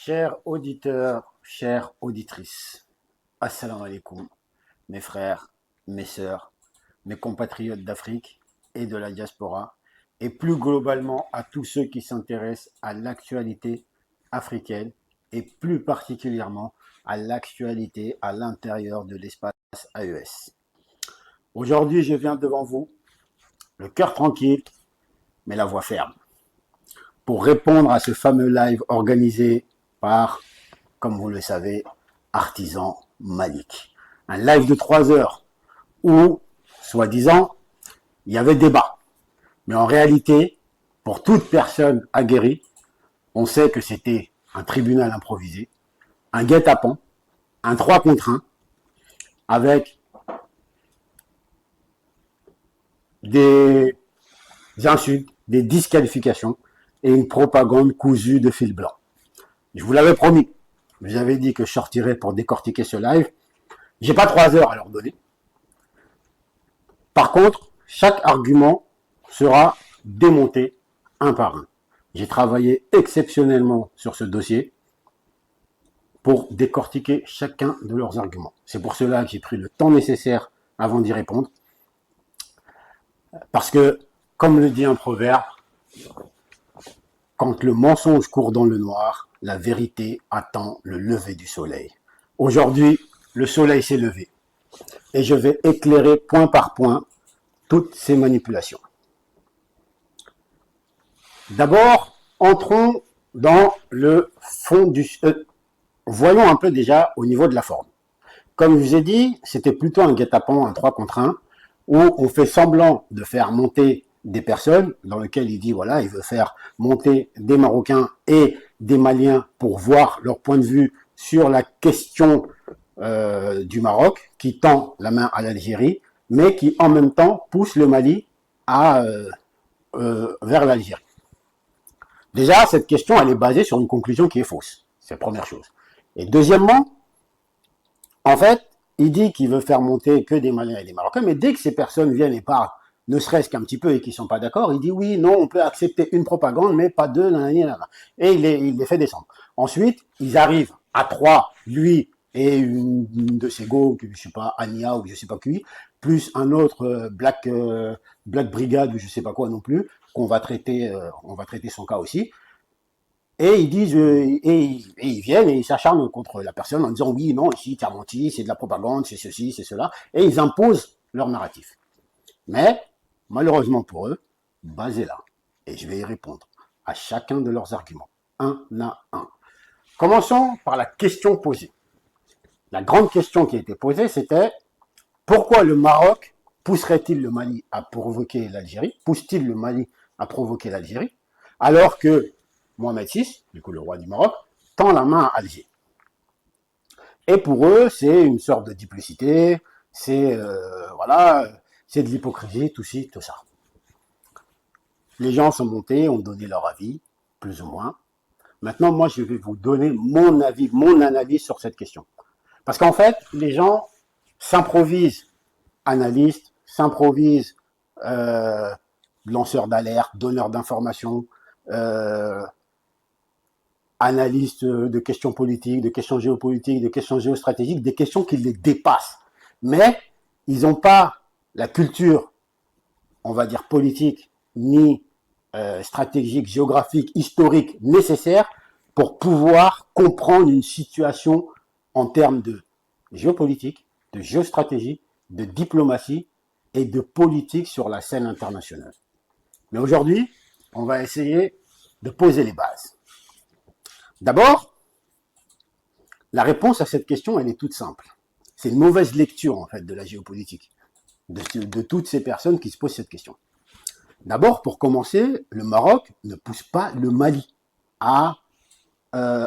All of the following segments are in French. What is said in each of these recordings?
Chers auditeurs, chères auditrices, assalamu alaikum, mes frères, mes sœurs, mes compatriotes d'Afrique et de la diaspora, et plus globalement à tous ceux qui s'intéressent à l'actualité africaine et plus particulièrement à l'actualité à l'intérieur de l'espace AES. Aujourd'hui, je viens devant vous, le cœur tranquille, mais la voix ferme, pour répondre à ce fameux live organisé par, comme vous le savez, Artisan Malik. Un live de 3 heures où, soi-disant, il y avait débat. Mais en réalité, pour toute personne aguerrie, on sait que c'était un tribunal improvisé, un guet-apens, un 3 contre 1, avec des insultes, des disqualifications et une propagande cousue de fil blanc. Je vous l'avais promis. Je vous avais dit que je sortirais pour décortiquer ce live. J'ai pas 3 heures à leur donner. Par contre, chaque argument sera démonté un par un. J'ai travaillé exceptionnellement sur ce dossier pour décortiquer chacun de leurs arguments. C'est pour cela que j'ai pris le temps nécessaire avant d'y répondre. Parce que, comme le dit un proverbe, quand le mensonge court dans le noir, la vérité attend le lever du soleil. Aujourd'hui, le soleil s'est levé et je vais éclairer point par point toutes ces manipulations. D'abord, entrons dans le fond du... voyons un peu déjà au niveau de la forme. Comme je vous ai dit, c'était plutôt un guet-apens, un 3 contre 1, où on fait semblant de faire monter des personnes, dans lequel il dit, voilà, il veut faire monter des Marocains et des Maliens pour voir leur point de vue sur la question du Maroc, qui tend la main à l'Algérie, mais qui en même temps pousse le Mali vers l'Algérie. Déjà, cette question, elle est basée sur une conclusion qui est fausse. C'est la première chose. Et deuxièmement, en fait, il dit qu'il veut faire monter que des Maliens et des Marocains, mais dès que ces personnes viennent et parlent, ne serait-ce qu'un petit peu et qu'ils ne sont pas d'accord, il dit oui, non, on peut accepter une propagande, mais pas deux, nanana. Et il les fait descendre. Ensuite, ils arrivent à 3, lui et une de ses go, je ne sais pas, Ania ou je ne sais pas qui, plus un autre Black Brigade ou je ne sais pas quoi non plus, qu'on va traiter, on va traiter son cas aussi. Et ils disent, et ils viennent et ils s'acharnent contre la personne en disant oui, non, ici, tu as menti, c'est de la propagande, c'est ceci, c'est cela. Et ils imposent leur narratif. Mais, malheureusement pour eux, basé là. Et je vais y répondre à chacun de leurs arguments, un à un. Commençons par la question posée. La grande question qui a été posée, c'était pourquoi le Maroc pousserait-il le Mali à provoquer l'Algérie, pousse-t-il le Mali à provoquer l'Algérie, alors que Mohamed VI, du coup le roi du Maroc, tend la main à Alger. Et pour eux, c'est une sorte de duplicité, c'est voilà, c'est de l'hypocrisie, tout ci, tout ça. Les gens sont montés, ont donné leur avis, plus ou moins. Maintenant, moi, je vais vous donner mon avis, mon analyse sur cette question. Parce qu'en fait, les gens s'improvisent analystes, s'improvisent lanceurs d'alerte, donneurs d'informations, analystes de questions politiques, de questions géopolitiques, de questions géostratégiques, des questions qui les dépassent. Mais ils n'ont pas la culture, on va dire politique, ni stratégique, géographique, historique nécessaire pour pouvoir comprendre une situation en termes de géopolitique, de géostratégie, de diplomatie et de politique sur la scène internationale. Mais aujourd'hui, on va essayer de poser les bases. D'abord, la réponse à cette question, elle est toute simple. C'est une mauvaise lecture, en fait, de la géopolitique, de toutes ces personnes qui se posent cette question. D'abord, pour commencer, le Maroc ne pousse pas le Mali à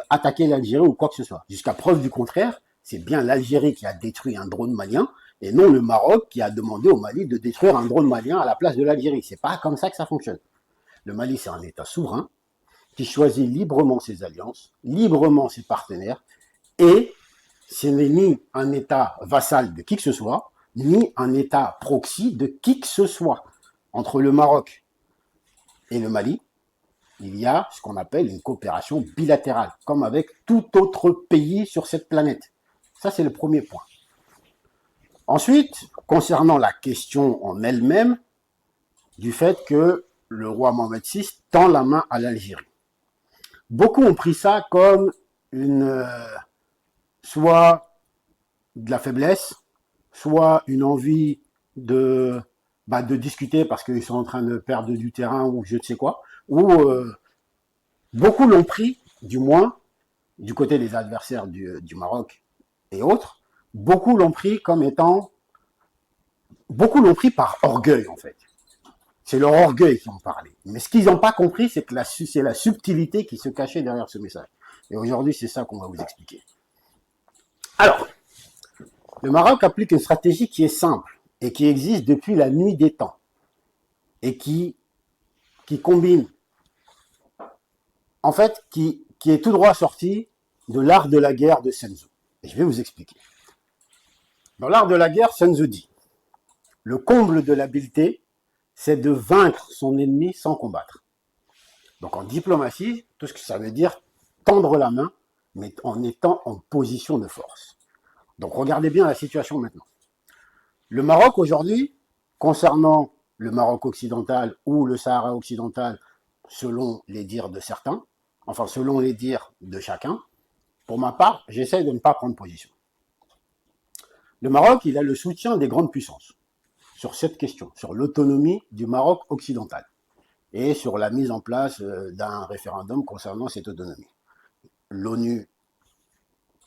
attaquer l'Algérie ou quoi que ce soit. Jusqu'à preuve du contraire, c'est bien l'Algérie qui a détruit un drone malien et non le Maroc qui a demandé au Mali de détruire un drone malien à la place de l'Algérie. C'est pas comme ça que ça fonctionne. Le Mali, c'est un État souverain qui choisit librement ses alliances, librement ses partenaires, et ce n'est ni un État vassal de qui que ce soit, ni un État proxy de qui que ce soit. Entre le Maroc et le Mali, il y a ce qu'on appelle une coopération bilatérale, comme avec tout autre pays sur cette planète. Ça, c'est le premier point. Ensuite, concernant la question en elle-même, du fait que le roi Mohamed VI tend la main à l'Algérie. Beaucoup ont pris ça comme soit de la faiblesse, soit une envie de discuter parce qu'ils sont en train de perdre du terrain ou je ne sais quoi, ou beaucoup l'ont pris, du moins, du côté des adversaires du Maroc et autres, beaucoup l'ont pris par orgueil en fait. C'est leur orgueil qui en parlait. Mais ce qu'ils n'ont pas compris, c'est que c'est la subtilité qui se cachait derrière ce message. Et aujourd'hui, c'est ça qu'on va vous expliquer. Alors, le Maroc applique une stratégie qui est simple et qui existe depuis la nuit des temps et qui combine, en fait, qui est tout droit sorti de l'art de la guerre de Sun Tzu. Et je vais vous expliquer. Dans l'art de la guerre, Sun Tzu dit, le comble de l'habileté, c'est de vaincre son ennemi sans combattre. Donc en diplomatie, tout ce que ça veut dire, tendre la main, mais en étant en position de force. Donc regardez bien la situation maintenant. Le Maroc aujourd'hui, concernant le Maroc occidental ou le Sahara occidental, selon les dires de certains, enfin selon les dires de chacun, pour ma part, j'essaie de ne pas prendre position. Le Maroc, il a le soutien des grandes puissances sur cette question, sur l'autonomie du Maroc occidental et sur la mise en place d'un référendum concernant cette autonomie. L'ONU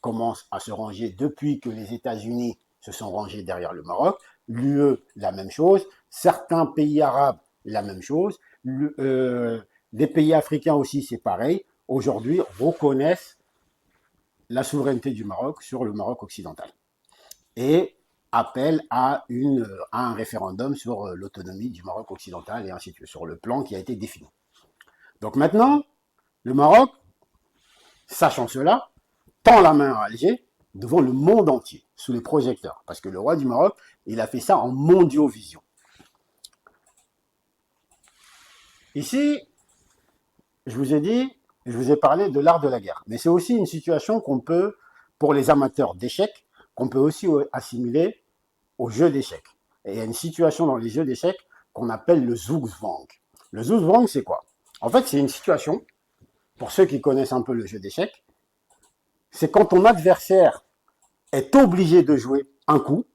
commence à se ranger depuis que les États-Unis se sont rangés derrière le Maroc, l'UE, la même chose, certains pays arabes, la même chose, des pays africains aussi, c'est pareil, aujourd'hui reconnaissent la souveraineté du Maroc sur le Maroc occidental et appellent à un référendum sur l'autonomie du Maroc occidental et ainsi de suite, sur le plan qui a été défini. Donc maintenant, le Maroc, sachant cela, tend la main à Alger devant le monde entier, sous les projecteurs. Parce que le roi du Maroc, il a fait ça en mondiovision. Ici, je vous ai parlé de l'art de la guerre. Mais c'est aussi une situation qu'on peut, pour les amateurs d'échecs, qu'on peut aussi assimiler au jeu d'échecs. Et il y a une situation dans les jeux d'échecs qu'on appelle le zugzwang. Le zugzwang, c'est quoi? En fait, c'est une situation, pour ceux qui connaissent un peu le jeu d'échecs, c'est quand ton adversaire est obligé de jouer un coup,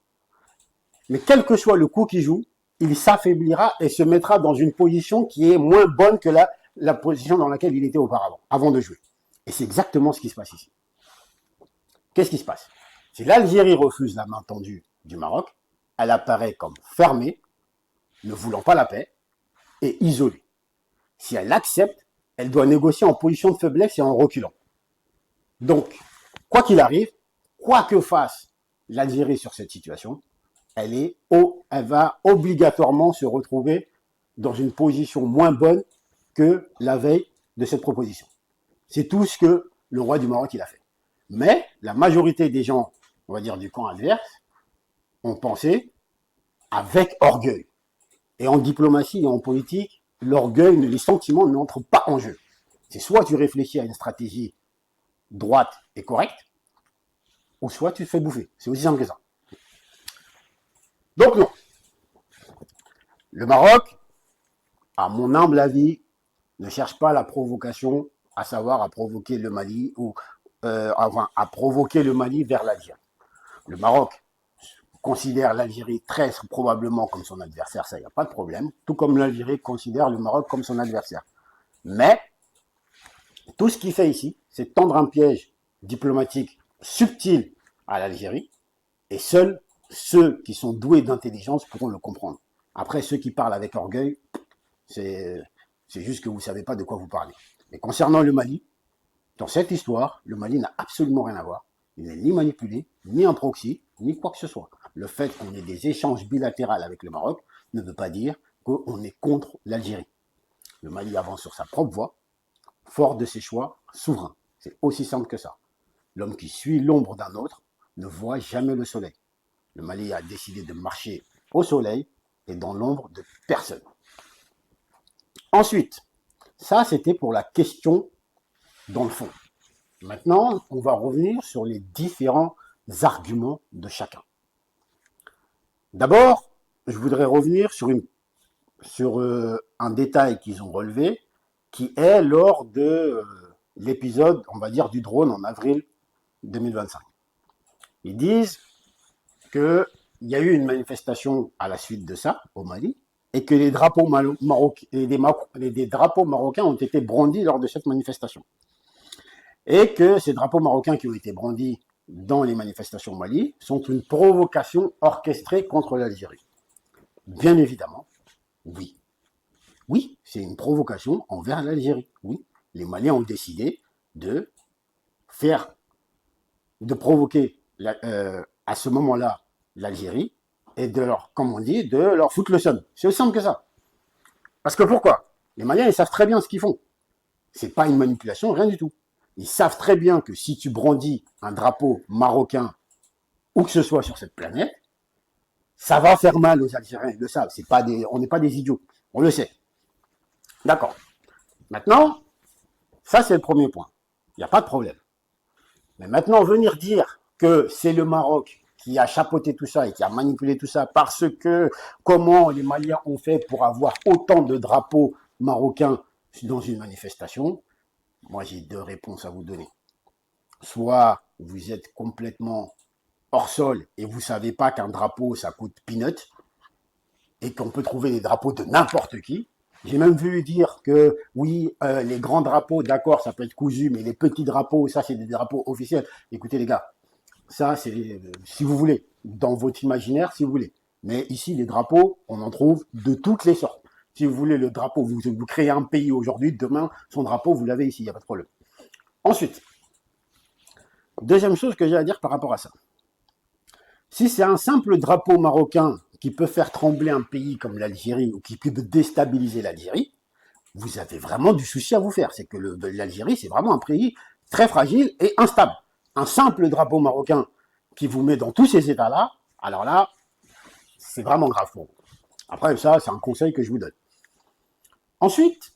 mais quel que soit le coup qu'il joue, il s'affaiblira et se mettra dans une position qui est moins bonne que la position dans laquelle il était auparavant, avant de jouer. Et c'est exactement ce qui se passe ici. Qu'est-ce qui se passe? Si l'Algérie refuse la main tendue du Maroc, elle apparaît comme fermée, ne voulant pas la paix, et isolée. Si elle accepte, elle doit négocier en position de faiblesse et en reculant. Donc, quoi qu'il arrive, quoi que fasse l'Algérie sur cette situation, elle va obligatoirement se retrouver dans une position moins bonne que la veille de cette proposition. C'est tout ce que le roi du Maroc il a fait. Mais la majorité des gens, on va dire du camp adverse, ont pensé avec orgueil. Et en diplomatie et en politique, l'orgueil, les sentiments n'entrent pas en jeu. C'est soit tu réfléchis à une stratégie droite et correcte, ou soit tu te fais bouffer. C'est aussi simple que ça. Donc non. Le Maroc, à mon humble avis, ne cherche pas la provocation, à savoir à provoquer le Mali ou à provoquer le Mali vers l'Algérie. Le Maroc considère l'Algérie très probablement comme son adversaire, ça, il n'y a pas de problème, tout comme l'Algérie considère le Maroc comme son adversaire. Mais tout ce qu'il fait ici, c'est tendre un piège diplomatique subtil à l'Algérie, et seuls ceux qui sont doués d'intelligence pourront le comprendre. Après, ceux qui parlent avec orgueil, c'est juste que vous ne savez pas de quoi vous parlez. Mais concernant le Mali, dans cette histoire, le Mali n'a absolument rien à voir. Il n'est ni manipulé, ni un proxy, ni quoi que ce soit. Le fait qu'on ait des échanges bilatéraux avec le Maroc ne veut pas dire qu'on est contre l'Algérie. Le Mali avance sur sa propre voie, fort de ses choix souverains. C'est aussi simple que ça. L'homme qui suit l'ombre d'un autre ne voit jamais le soleil. Le Mali a décidé de marcher au soleil et dans l'ombre de personne. Ensuite, Ça, c'était pour la question dans le fond. Maintenant, on va revenir sur les différents arguments de chacun. D'abord, je voudrais revenir sur un détail qu'ils ont relevé, qui est lors de l'épisode, on va dire, du drone en avril 2025. Ils disent qu'il y a eu une manifestation à la suite de ça, au Mali, et que les drapeaux marocains ont été brandis lors de cette manifestation. Et que ces drapeaux marocains qui ont été brandis dans les manifestations au Mali sont une provocation orchestrée contre l'Algérie. Bien évidemment, oui. Oui, c'est une provocation envers l'Algérie. Oui, les Maliens ont décidé de provoquer à ce moment-là l'Algérie et de leur, comme on dit, de leur foutre le seum. C'est aussi simple que ça. Parce que pourquoi? Les Maliens, ils savent très bien ce qu'ils font. C'est pas une manipulation, rien du tout. Ils savent très bien que si tu brandis un drapeau marocain, où que ce soit sur cette planète, ça va faire mal aux Algériens, ils le savent. On n'est pas des idiots, on le sait. D'accord. Maintenant, ça c'est le premier point. Il n'y a pas de problème. Mais maintenant, venir dire que c'est le Maroc qui a chapeauté tout ça et qui a manipulé tout ça parce que comment les Maliens ont fait pour avoir autant de drapeaux marocains dans une manifestation, moi j'ai deux réponses à vous donner. Soit vous êtes complètement hors sol et vous savez pas qu'un drapeau ça coûte peanut et qu'on peut trouver des drapeaux de n'importe qui. J'ai même vu dire que oui, les grands drapeaux, d'accord, ça peut être cousu, mais les petits drapeaux, ça c'est des drapeaux officiels. Écoutez les gars, ça c'est si vous voulez, dans votre imaginaire, si vous voulez. Mais ici, les drapeaux, on en trouve de toutes les sortes. Si vous voulez le drapeau, vous créez un pays aujourd'hui, demain, son drapeau, vous l'avez ici, il n'y a pas de problème. Ensuite, deuxième chose que j'ai à dire par rapport à ça. Si c'est un simple drapeau marocain qui peut faire trembler un pays comme l'Algérie ou qui peut déstabiliser l'Algérie, vous avez vraiment du souci à vous faire. C'est que l'Algérie, c'est vraiment un pays très fragile et instable. Un simple drapeau marocain qui vous met dans tous ces états-là, alors là, c'est vraiment grave pour vous. Après, ça, c'est un conseil que je vous donne. Ensuite,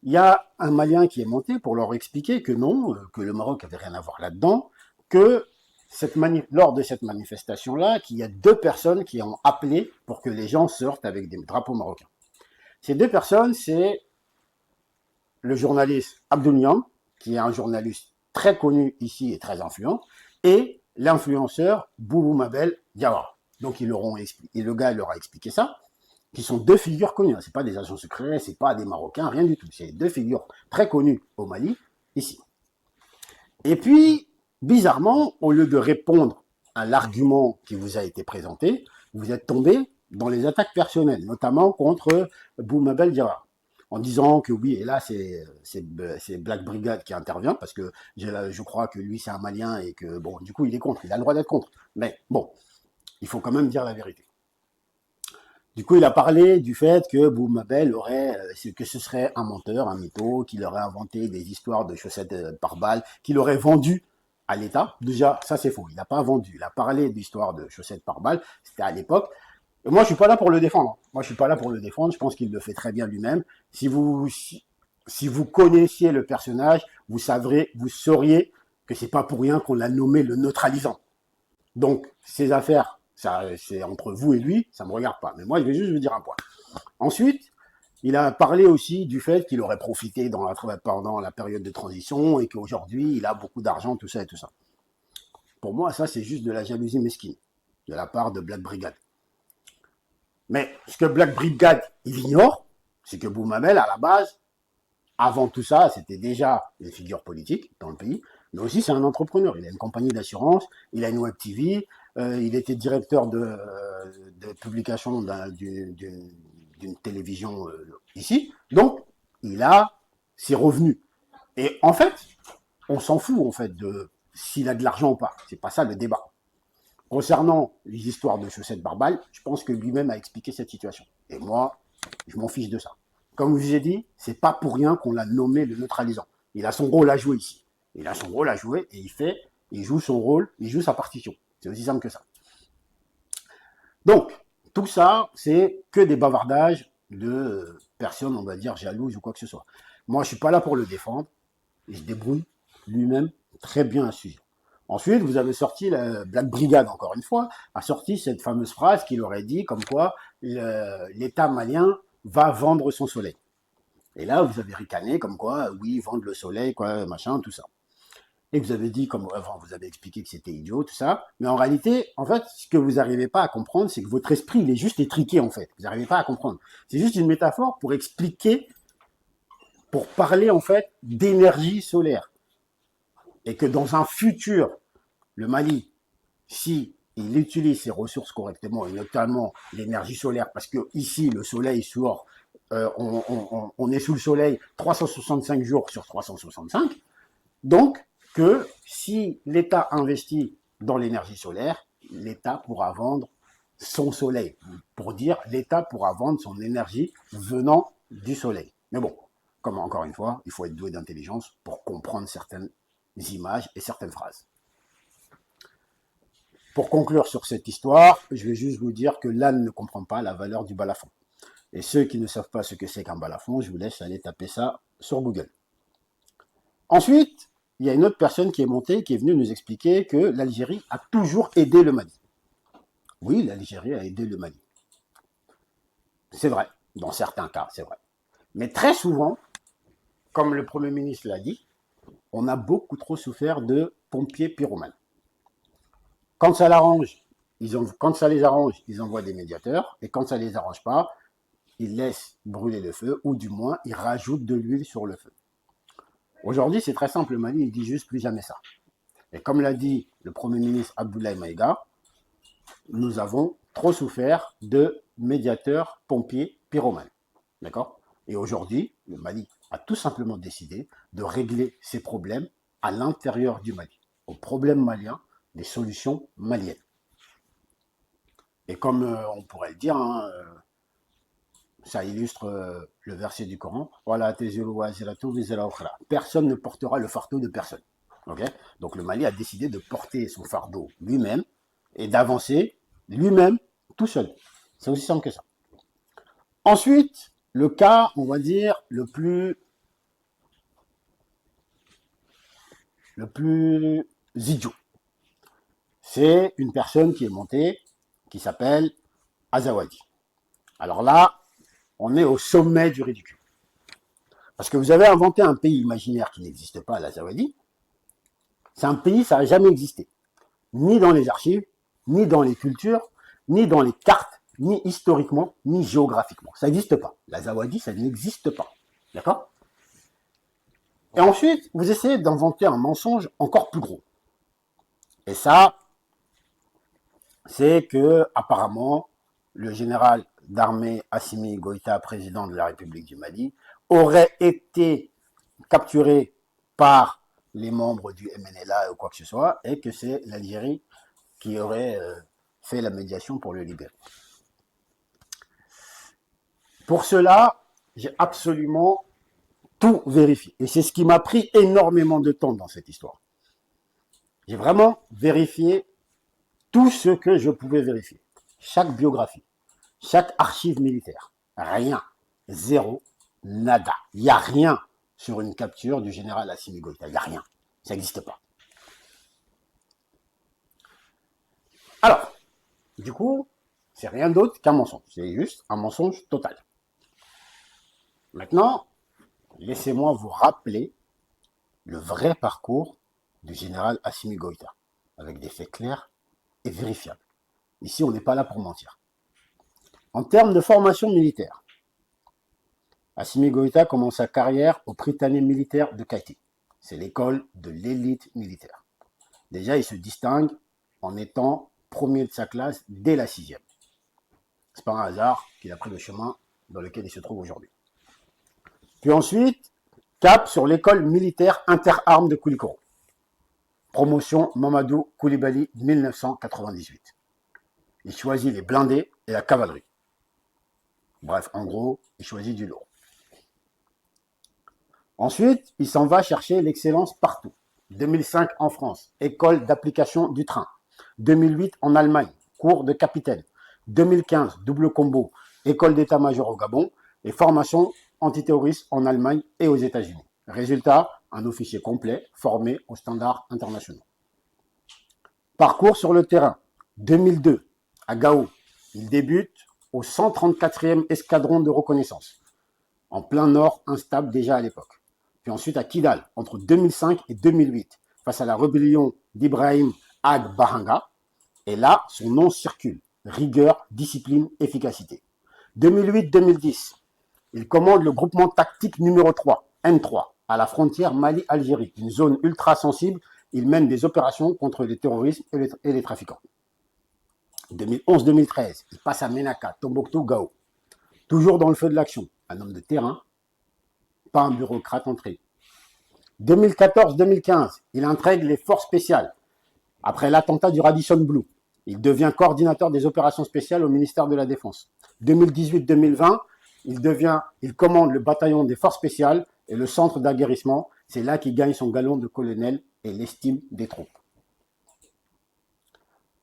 il y a un Malien qui est monté pour leur expliquer que non, que le Maroc n'avait rien à voir là-dedans, que lors de cette manifestation-là, qu'il y a deux personnes qui ont appelé pour que les gens sortent avec des drapeaux marocains. Ces deux personnes, c'est le journaliste Abdoul Niam, qui est un journaliste très connu ici et très influent, et l'influenceur Boubou Mabel Diawara. Donc le gars leur a expliqué ça, qui sont deux figures connues. C'est pas des agents secrets, c'est pas des Marocains, rien du tout. C'est deux figures très connues au Mali, ici. Et puis, bizarrement, au lieu de répondre à l'argument qui vous a été présenté, vous êtes tombé dans les attaques personnelles, notamment contre Boumabel Diawara, en disant que oui, et là c'est Black Brigade qui intervient, parce que je crois que lui c'est un Malien et que bon, du coup il est contre, il a le droit d'être contre. Mais bon, il faut quand même dire la vérité. Du coup, il a parlé du fait que Boumabel que ce serait un menteur, un mytho, qu'il aurait inventé des histoires de chaussettes par balle, qu'il aurait vendu à l'État. Déjà, ça c'est faux. Il n'a pas vendu. Il a parlé d'histoires de chaussettes par balle. C'était à l'époque. Et moi, je suis pas là pour le défendre. Moi, je suis pas là pour le défendre. Je pense qu'il le fait très bien lui-même. Si vous connaissiez le personnage, vous sauriez que c'est pas pour rien qu'on l'a nommé le neutralisant. Donc, ces affaires, ça, c'est entre vous et lui, ça ne me regarde pas. Mais moi, je vais juste vous dire un point. Ensuite, il a parlé aussi du fait qu'il aurait profité pendant la période de transition et qu'aujourd'hui, il a beaucoup d'argent, tout ça et tout ça. Pour moi, ça, c'est juste de la jalousie mesquine de la part de Black Brigade. Mais ce que Black Brigade, il ignore, c'est que Boumamel, à la base, avant tout ça, c'était déjà une figure politique dans le pays, mais aussi c'est un entrepreneur. Il a une compagnie d'assurance, il a une web TV, il était directeur de publication d'une télévision ici. Donc, il a ses revenus. Et en fait, on s'en fout en fait de s'il a de l'argent ou pas. C'est pas ça le débat. Concernant les histoires de chaussettes barbales, je pense que lui-même a expliqué cette situation. Et moi, je m'en fiche de ça. Comme je vous ai dit, c'est pas pour rien qu'on l'a nommé le neutralisant. Il a son rôle à jouer ici. Il a son rôle à jouer et il joue son rôle, il joue sa partition. C'est aussi simple que ça. Donc, tout ça, c'est que des bavardages de personne, on va dire, jalouse ou quoi que ce soit. Moi, je suis pas là pour le défendre. Il se débrouille lui-même très bien à ce sujet. Ensuite, vous avez sorti la Black Brigade, encore une fois, a sorti cette fameuse phrase qu'il aurait dit comme quoi l'État malien va vendre son soleil. Et là, vous avez ricané comme quoi, oui, vendre le soleil, quoi, machin, tout ça. Et vous avez dit, comme avant, vous avez expliqué que c'était idiot, tout ça. Mais en réalité, en fait, ce que vous n'arrivez pas à comprendre, c'est que votre esprit, il est juste étriqué, en fait. Vous n'arrivez pas à comprendre. C'est juste une métaphore pour expliquer, pour parler, en fait, d'énergie solaire. Et que dans un futur, le Mali, si il utilise ses ressources correctement, et notamment l'énergie solaire, parce que ici, le soleil sort, on est sous le soleil 365 jours sur 365, donc que si l'État investit dans l'énergie solaire, l'État pourra vendre son soleil. Pour dire, l'État pourra vendre son énergie venant du soleil. Mais bon, comme encore une fois, il faut être doué d'intelligence pour comprendre certaines images et certaines phrases. Pour conclure sur cette histoire, je vais juste vous dire que l'âne ne comprend pas la valeur du balafon. Et ceux qui ne savent pas ce que c'est qu'un balafon, je vous laisse aller taper ça sur Google. Ensuite, il y a une autre personne qui est montée, qui est venue nous expliquer que l'Algérie a toujours aidé le Mali. Oui, l'Algérie a aidé le Mali. C'est vrai, dans certains cas, c'est vrai. Mais très souvent, comme le Premier ministre l'a dit, on a beaucoup trop souffert de pompiers pyromanes. Quand ça l'arrange, quand ça les arrange, ils envoient des médiateurs, et quand ça les arrange pas, ils laissent brûler le feu, ou du moins, ils rajoutent de l'huile sur le feu. Aujourd'hui, c'est très simple, le Mali, il dit juste plus jamais ça. Et comme l'a dit le Premier ministre Abdoulaye Maïga, nous avons trop souffert de médiateurs, pompiers, pyromanes. D'accord? Et aujourd'hui, le Mali a tout simplement décidé de régler ses problèmes à l'intérieur du Mali. Aux problèmes maliens, des solutions maliennes. Et comme on pourrait le dire, hein, ça illustre le verset du Coran. Personne ne portera le fardeau de personne. Okay? Donc le Mali a décidé de porter son fardeau lui-même et d'avancer lui-même tout seul. C'est aussi simple que ça. Ensuite, le cas, on va dire, le plus idiot. C'est une personne qui est montée, qui s'appelle Azawadi. Alors là, on est au sommet du ridicule. Parce que vous avez inventé un pays imaginaire qui n'existe pas, l'Azawadi. C'est un pays, ça n'a jamais existé. Ni dans les archives, ni dans les cultures, ni dans les cartes, ni historiquement, ni géographiquement. Ça n'existe pas. L'Azawadi, ça n'existe pas. D'accord? Et ensuite, vous essayez d'inventer un mensonge encore plus gros. Et ça, c'est que, apparemment, le général d'armée Assimi Goïta, président de la République du Mali, aurait été capturé par les membres du MNLA ou quoi que ce soit, et que c'est l'Algérie qui aurait fait la médiation pour le libérer. Pour cela, j'ai absolument tout vérifié. Et c'est ce qui m'a pris énormément de temps dans cette histoire. J'ai vraiment vérifié tout ce que je pouvais vérifier. Chaque biographie, chaque archive militaire. Rien. Zéro. Nada. Il n'y a rien sur une capture du général Assimi Goïta. Il n'y a rien. Ça n'existe pas. Alors, du coup, c'est rien d'autre qu'un mensonge. C'est juste un mensonge total. Maintenant, laissez-moi vous rappeler le vrai parcours du général Assimi Goïta, avec des faits clairs et vérifiables. Ici, on n'est pas là pour mentir. En termes de formation militaire, Assimi Goïta commence sa carrière au Prytanée militaire de Kaiti. C'est l'école de l'élite militaire. Déjà, il se distingue en étant premier de sa classe dès la 6e. C'est pas un hasard qu'il a pris le chemin dans lequel il se trouve aujourd'hui. Puis ensuite, cap sur l'école militaire interarmes de Koulikoro. Promotion Mamadou Koulibaly 1998. Il choisit les blindés et la cavalerie. Bref, en gros, il choisit du lourd. Ensuite, il s'en va chercher l'excellence partout. 2005 en France, école d'application du train. 2008 en Allemagne, cours de capitaine. 2015, double combo, école d'état-major au Gabon. et formation antiterroriste en Allemagne et aux États-Unis. Résultat, un officier complet formé aux standards internationaux. Parcours sur le terrain. 2002, à Gao, il débute au 134e escadron de reconnaissance, en plein nord instable déjà à l'époque. Puis ensuite à Kidal, entre 2005 et 2008, face à la rébellion d'Ibrahim Ag-Bahanga. Et là, son nom circule. Rigueur, discipline, efficacité. 2008-2010, il commande le groupement tactique numéro 3, N3, à la frontière Mali-Algérie, une zone ultra sensible. Il mène des opérations contre les terroristes et les trafiquants. 2011-2013, il passe à Ménaka, Tombouctou, Gao. Toujours dans le feu de l'action, un homme de terrain, pas un bureaucrate entré. 2014-2015, il intègre les forces spéciales. Après l'attentat du Radisson Blu, il devient coordinateur des opérations spéciales au ministère de la Défense. 2018-2020, il commande le bataillon des forces spéciales et le centre d'aguerrissement. C'est là qu'il gagne son galon de colonel et l'estime des troupes.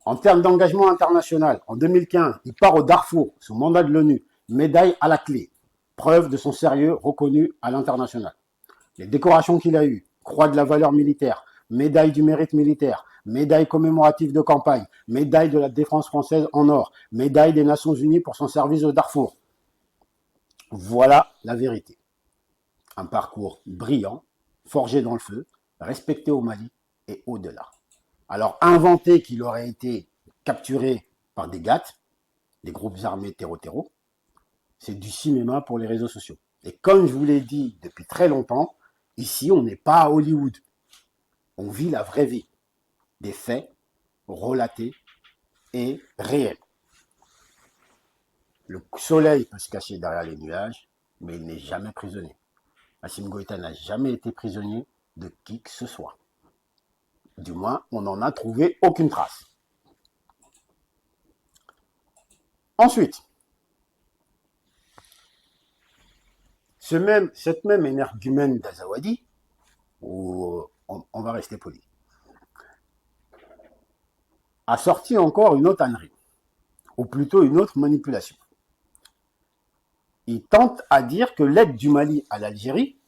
En termes d'engagement international, en 2015, il part au Darfour sous mandat de l'ONU, médaille à la clé, preuve de son sérieux reconnu à l'international. Les décorations qu'il a eues, croix de la valeur militaire, médaille du mérite militaire, médaille commémorative de campagne, médaille de la défense française en or, médaille des Nations Unies pour son service au Darfour. Voilà la vérité. Un parcours brillant, forgé dans le feu, respecté au Mali et au-delà. Alors, inventer qu'il aurait été capturé par des GAT, des groupes armés terreau-terreau, c'est du cinéma pour les réseaux sociaux. Et comme je vous l'ai dit depuis très longtemps, ici, on n'est pas à Hollywood. On vit la vraie vie. Des faits relatés et réels. Le soleil peut se cacher derrière les nuages, mais il n'est jamais prisonnier. Assimi Goïta n'a jamais été prisonnier de qui que ce soit. Du moins, on n'en a trouvé aucune trace. Ensuite, cette même énergumène d'Azawadi, où on va rester poli, a sorti encore une autre ânerie, ou plutôt une autre manipulation. Il tente à dire que l'aide du Mali à l'Algérie,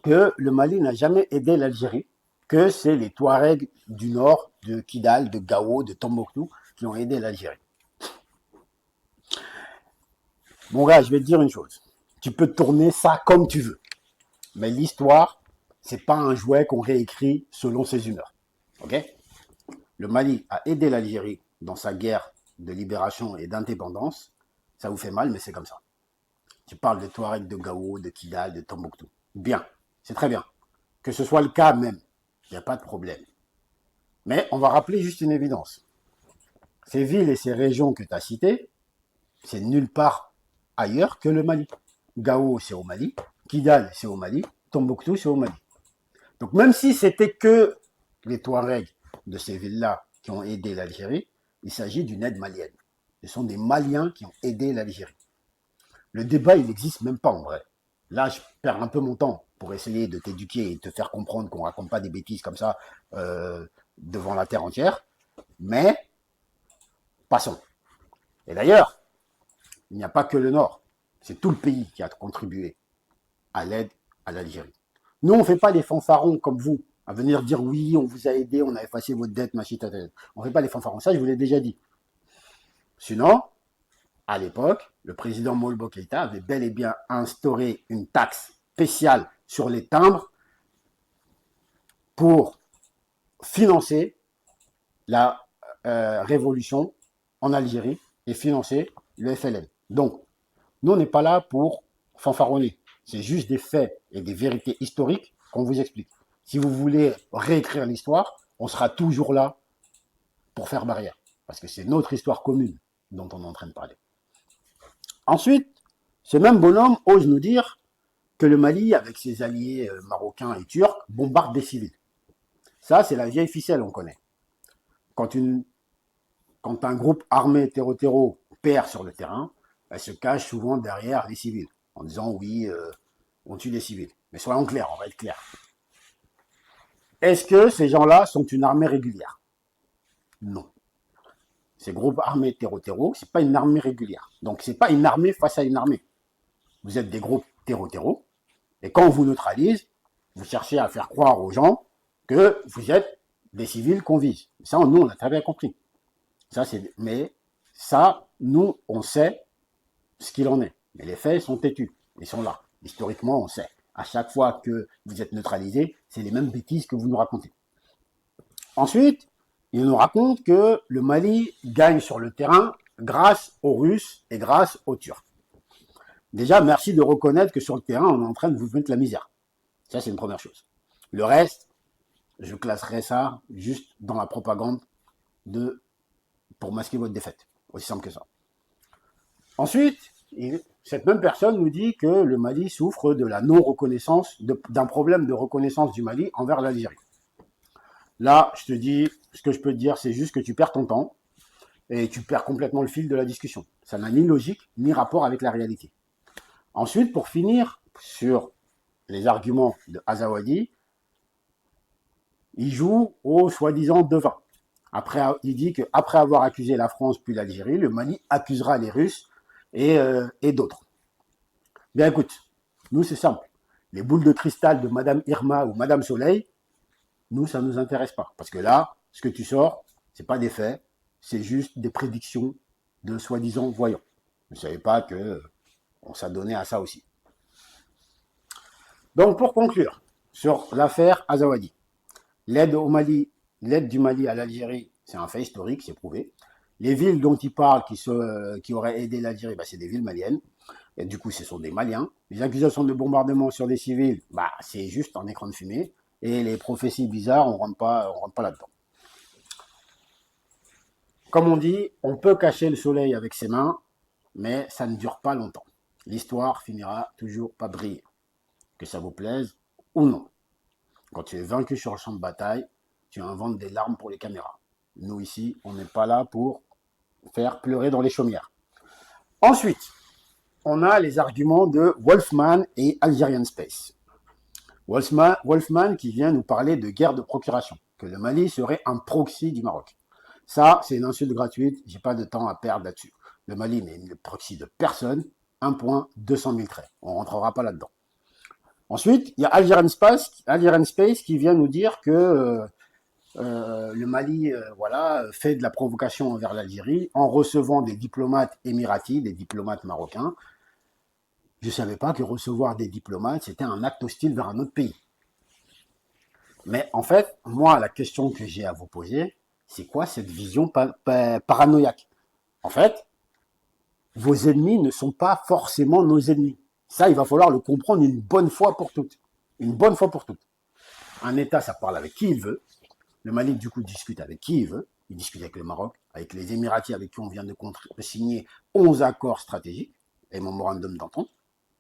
que le Mali n'a jamais aidé l'Algérie, que c'est les Touaregs du nord, de Kidal, de Gao, de Tombouctou, qui ont aidé l'Algérie. Mon gars, je vais te dire une chose. Tu peux tourner ça comme tu veux. Mais l'histoire, c'est pas un jouet qu'on réécrit selon ses humeurs. Ok ? Le Mali a aidé l'Algérie dans sa guerre de libération et d'indépendance. Ça vous fait mal, mais c'est comme ça. Tu parles de Touareg, de Gao, de Kidal, de Tombouctou. Bien, c'est très bien. Que ce soit le cas même, il n'y a pas de problème. Mais on va rappeler juste une évidence. Ces villes et ces régions que tu as citées, c'est nulle part ailleurs que le Mali. Gao, c'est au Mali. Kidal, c'est au Mali. Tombouctou, c'est au Mali. Donc même si c'était que les Touaregs de ces villes-là qui ont aidé l'Algérie, il s'agit d'une aide malienne. Ce sont des Maliens qui ont aidé l'Algérie. Le débat, il n'existe même pas en vrai. Là, je perds un peu mon temps pour essayer de t'éduquer et te faire comprendre qu'on ne raconte pas des bêtises comme ça devant la terre entière. Mais, passons. Et d'ailleurs, il n'y a pas que le Nord. C'est tout le pays qui a contribué à l'aide à l'Algérie. Nous, on ne fait pas les fanfarons comme vous, à venir dire oui, on vous a aidé, on a effacé votre dette, machin, on ne fait pas les fanfarons. Ça, je vous l'ai déjà dit. Sinon, à l'époque, le président Modibo Keïta avait bel et bien instauré une taxe spéciale sur les timbres pour financer la révolution en Algérie et financer le FLN. Donc, nous, on n'est pas là pour fanfaronner. C'est juste des faits et des vérités historiques qu'on vous explique. Si vous voulez réécrire l'histoire, on sera toujours là pour faire barrière. Parce que c'est notre histoire commune dont on est en train de parler. Ensuite, ce même bonhomme ose nous dire que le Mali, avec ses alliés marocains et turcs, bombarde des civils. Ça, c'est la vieille ficelle, on connaît. Quand un groupe armé terreau perd sur le terrain, elle se cache souvent derrière les civils, en disant oui, on tue les civils. Mais soyons clairs, on va être clairs. Est-ce que ces gens-là sont une armée régulière? Non. Ces groupes armés terreau-terreau, c'est pas une armée régulière. Donc c'est pas une armée face à une armée. Vous êtes des groupes terreau-terreau, et quand on vous neutralise, vous cherchez à faire croire aux gens que vous êtes des civils qu'on vise. Ça, nous, on a très bien compris. Mais ça, nous, on sait ce qu'il en est. Mais les faits sont têtus. Ils sont là. Historiquement, on sait. À chaque fois que vous êtes neutralisé, c'est les mêmes bêtises que vous nous racontez. Ensuite, il nous raconte que le Mali gagne sur le terrain grâce aux Russes et grâce aux Turcs. Déjà, merci de reconnaître que sur le terrain, on est en train de vous mettre la misère. Ça, c'est une première chose. Le reste, je classerai ça juste dans la propagande pour masquer votre défaite. Aussi simple que ça. Ensuite, cette même personne nous dit que le Mali souffre de la non-reconnaissance, d'un problème de reconnaissance du Mali envers l'Algérie. Là, je te dis, ce que je peux te dire, c'est juste que tu perds ton temps et tu perds complètement le fil de la discussion. Ça n'a ni logique, ni rapport avec la réalité. Ensuite, pour finir sur les arguments de Azawadi, il joue au soi-disant devin. Il dit qu'après avoir accusé la France puis l'Algérie, le Mali accusera les Russes et d'autres. Bien écoute, nous c'est simple. Les boules de cristal de Madame Irma ou Madame Soleil, nous ça ne nous intéresse pas. Parce que là, ce que tu sors, c'est pas des faits, c'est juste des prédictions de soi-disant voyants. Vous ne savez pas qu'on s'adonnait à ça aussi. Donc pour conclure sur l'affaire Azawadi, l'aide du Mali à l'Algérie, c'est un fait historique, c'est prouvé. Les villes dont il parle qui auraient aidé l'Algérie, c'est des villes maliennes. Et du coup, ce sont des Maliens. Les accusations de bombardement sur des civils, c'est juste un écran de fumée. Et les prophéties bizarres, on rentre pas là-dedans. Comme on dit, on peut cacher le soleil avec ses mains, mais ça ne dure pas longtemps. L'histoire finira toujours par briller, que ça vous plaise ou non. Quand tu es vaincu sur le champ de bataille, tu inventes des larmes pour les caméras. Nous ici, on n'est pas là pour faire pleurer dans les chaumières. Ensuite, on a les arguments de Wolfman et Algerian Space. Wolfman qui vient nous parler de guerre de procuration, que le Mali serait un proxy du Maroc. Ça, c'est une insulte gratuite, j'ai pas de temps à perdre là-dessus. Le Mali n'est le proxy de personne, 1.200 000 traits. On rentrera pas là-dedans. Ensuite, il y a Algerian Space qui vient nous dire que le Mali fait de la provocation envers l'Algérie en recevant des diplomates émiratis, des diplomates marocains. Je ne savais pas que recevoir des diplomates, c'était un acte hostile vers un autre pays. Mais en fait, moi, la question que j'ai à vous poser, c'est quoi cette vision paranoïaque? En fait, vos ennemis ne sont pas forcément nos ennemis. Ça, il va falloir le comprendre une bonne fois pour toutes. Une bonne fois pour toutes. Un État, ça parle avec qui il veut. Le Mali, du coup, discute avec qui il veut. Il discute avec le Maroc, avec les Émiratis avec qui on vient de signer 11 accords stratégiques et mémorandum d'entente.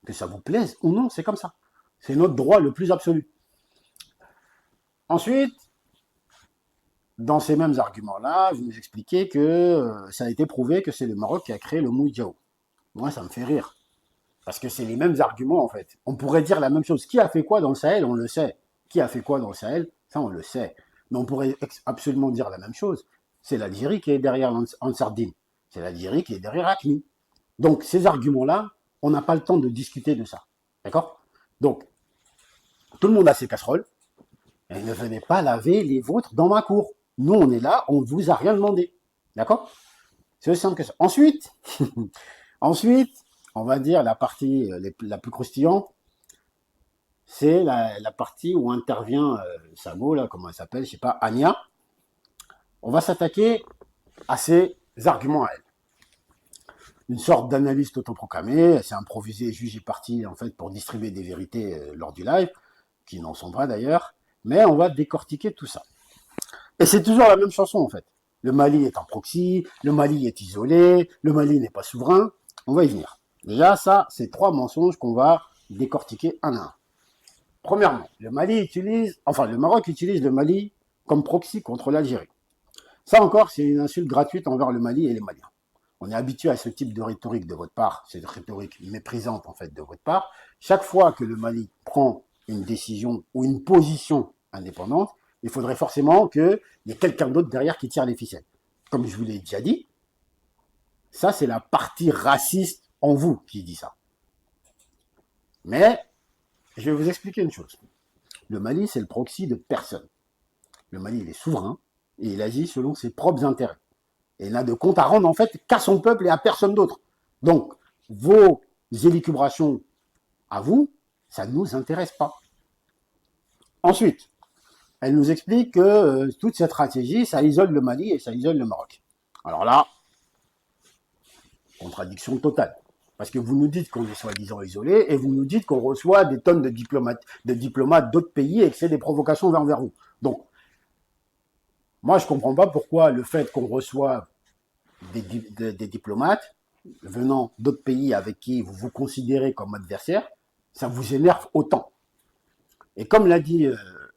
Que ça vous plaise ou non, c'est comme ça. C'est notre droit le plus absolu. Ensuite, dans ces mêmes arguments-là, vous nous expliquez que ça a été prouvé que c'est le Maroc qui a créé le Mouidjao. Moi, ça me fait rire. Parce que c'est les mêmes arguments, en fait. On pourrait dire la même chose. Qui a fait quoi dans le Sahel? On le sait. Qui a fait quoi dans le Sahel? Ça, on le sait. Mais on pourrait absolument dire la même chose. C'est l'Algérie qui est derrière Ansar Dine. C'est l'Algérie qui est derrière AQMI. Donc, ces arguments-là, on n'a pas le temps de discuter de ça. D'accord? Donc, tout le monde a ses casseroles. Et ne venez pas laver les vôtres dans ma cour. Nous, on est là, on ne vous a rien demandé. D'accord? C'est aussi simple que ça. Ensuite, on va dire la partie la plus croustillante, c'est la partie où intervient Samo, là, comment elle s'appelle, je sais pas, Ania. On va s'attaquer à ses arguments à elle. Une sorte d'analyste autoproclamée, elle s'est improvisée juge et partie en fait pour distribuer des vérités lors du live, qui n'en sont pas d'ailleurs, mais on va décortiquer tout ça. Et c'est toujours la même chanson en fait. Le Mali est un proxy, le Mali est isolé, le Mali n'est pas souverain, on va y venir. Déjà ça, c'est 3 mensonges qu'on va décortiquer un à un. Premièrement, le Maroc utilise le Mali comme proxy contre l'Algérie. Ça encore, c'est une insulte gratuite envers le Mali et les Maliens. On est habitué à ce type de rhétorique de votre part, cette rhétorique méprisante en fait de votre part. Chaque fois que le Mali prend une décision ou une position indépendante, il faudrait forcément qu'il y ait quelqu'un d'autre derrière qui tire les ficelles. Comme je vous l'ai déjà dit, Ça, c'est la partie raciste en vous qui dit ça. Mais, je vais vous expliquer une chose. Le Mali, c'est le proxy de personne. Le Mali, il est souverain et il agit selon ses propres intérêts. Et il n'a de compte à rendre, en fait, qu'à son peuple et à personne d'autre. Donc, vos élucubrations à vous, ça ne nous intéresse pas. Ensuite, elle nous explique que toute cette stratégie, ça isole le Mali et ça isole le Maroc. Alors là, contradiction totale. Parce que vous nous dites qu'on est soi-disant isolé et vous nous dites qu'on reçoit des tonnes de diplomates d'autres pays et que c'est des provocations envers vous. Donc, moi, je ne comprends pas pourquoi le fait qu'on reçoive des diplomates venant d'autres pays avec qui vous vous considérez comme adversaire, ça vous énerve autant. Et comme l'a dit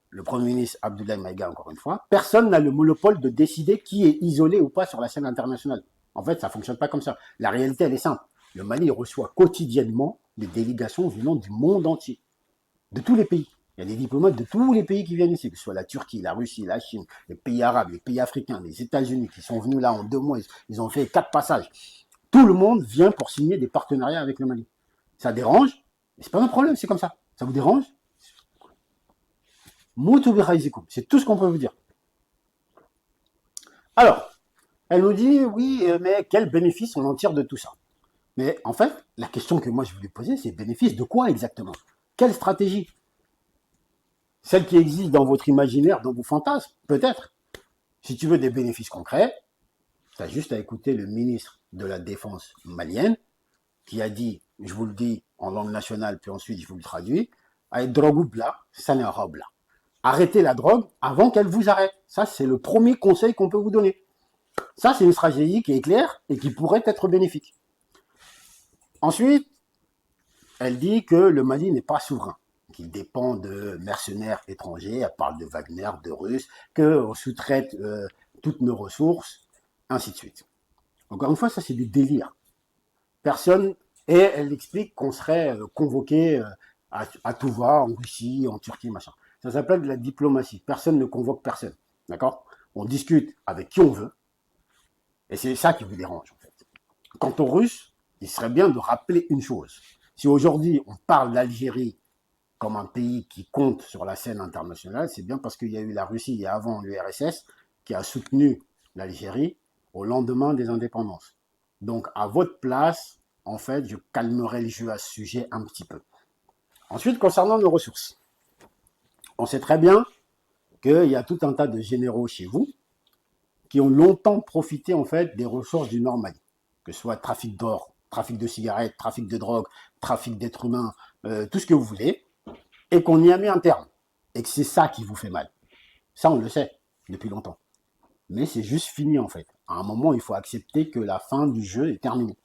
le Premier ministre Abdoulaye Maïga, encore une fois, personne n'a le monopole de décider qui est isolé ou pas sur la scène internationale. En fait, ça ne fonctionne pas comme ça. La réalité, elle est simple. Le Mali reçoit quotidiennement des délégations venant du monde entier, de tous les pays. Il y a des diplomates de tous les pays qui viennent ici, que ce soit la Turquie, la Russie, la Chine, les pays arabes, les pays africains, les États-Unis, qui sont venus là en 2 mois, ils ont fait 4 passages. Tout le monde vient pour signer des partenariats avec le Mali. Ça dérange, mais c'est pas un problème, c'est comme ça. Ça vous dérange? C'est tout ce qu'on peut vous dire. Alors, elle nous dit, oui, mais quel bénéfice on en tire de tout ça? Mais en fait, la question que moi je voulais poser, c'est bénéfice de quoi exactement? Quelle stratégie? Celle qui existe dans votre imaginaire, dans vos fantasmes? Peut-être. Si tu veux des bénéfices concrets, tu as juste à écouter le ministre de la Défense malienne qui a dit, je vous le dis en langue nationale, puis ensuite je vous le traduis, arrêtez la drogue avant qu'elle vous arrête. Ça, c'est le premier conseil qu'on peut vous donner. Ça, c'est une stratégie qui est claire et qui pourrait être bénéfique. Ensuite, elle dit que le Mali n'est pas souverain, qu'il dépend de mercenaires étrangers, elle parle de Wagner, de Russes, qu'on sous-traite toutes nos ressources, ainsi de suite. Encore une fois, ça c'est du délire. Personne, et elle explique qu'on serait convoqué à tout va, en Russie, en Turquie, machin. Ça s'appelle de la diplomatie. Personne ne convoque personne, d'accord? On discute avec qui on veut, et c'est ça qui vous dérange, en fait. Quant aux Russes, il serait bien de rappeler une chose. Si aujourd'hui on parle d'Algérie comme un pays qui compte sur la scène internationale, c'est bien parce qu'il y a eu la Russie et avant l'URSS qui a soutenu l'Algérie au lendemain des indépendances. Donc à votre place, en fait, je calmerai le jeu à ce sujet un petit peu. Ensuite, concernant nos ressources, on sait très bien qu'il y a tout un tas de généraux chez vous qui ont longtemps profité en fait des ressources du Nord Mali, que ce soit trafic d'or, trafic de cigarettes, trafic de drogue, trafic d'êtres humains, tout ce que vous voulez, et qu'on y a mis un terme, et que c'est ça qui vous fait mal. Ça, on le sait depuis longtemps. Mais c'est juste fini en fait. À un moment, il faut accepter que la fin du jeu est terminée.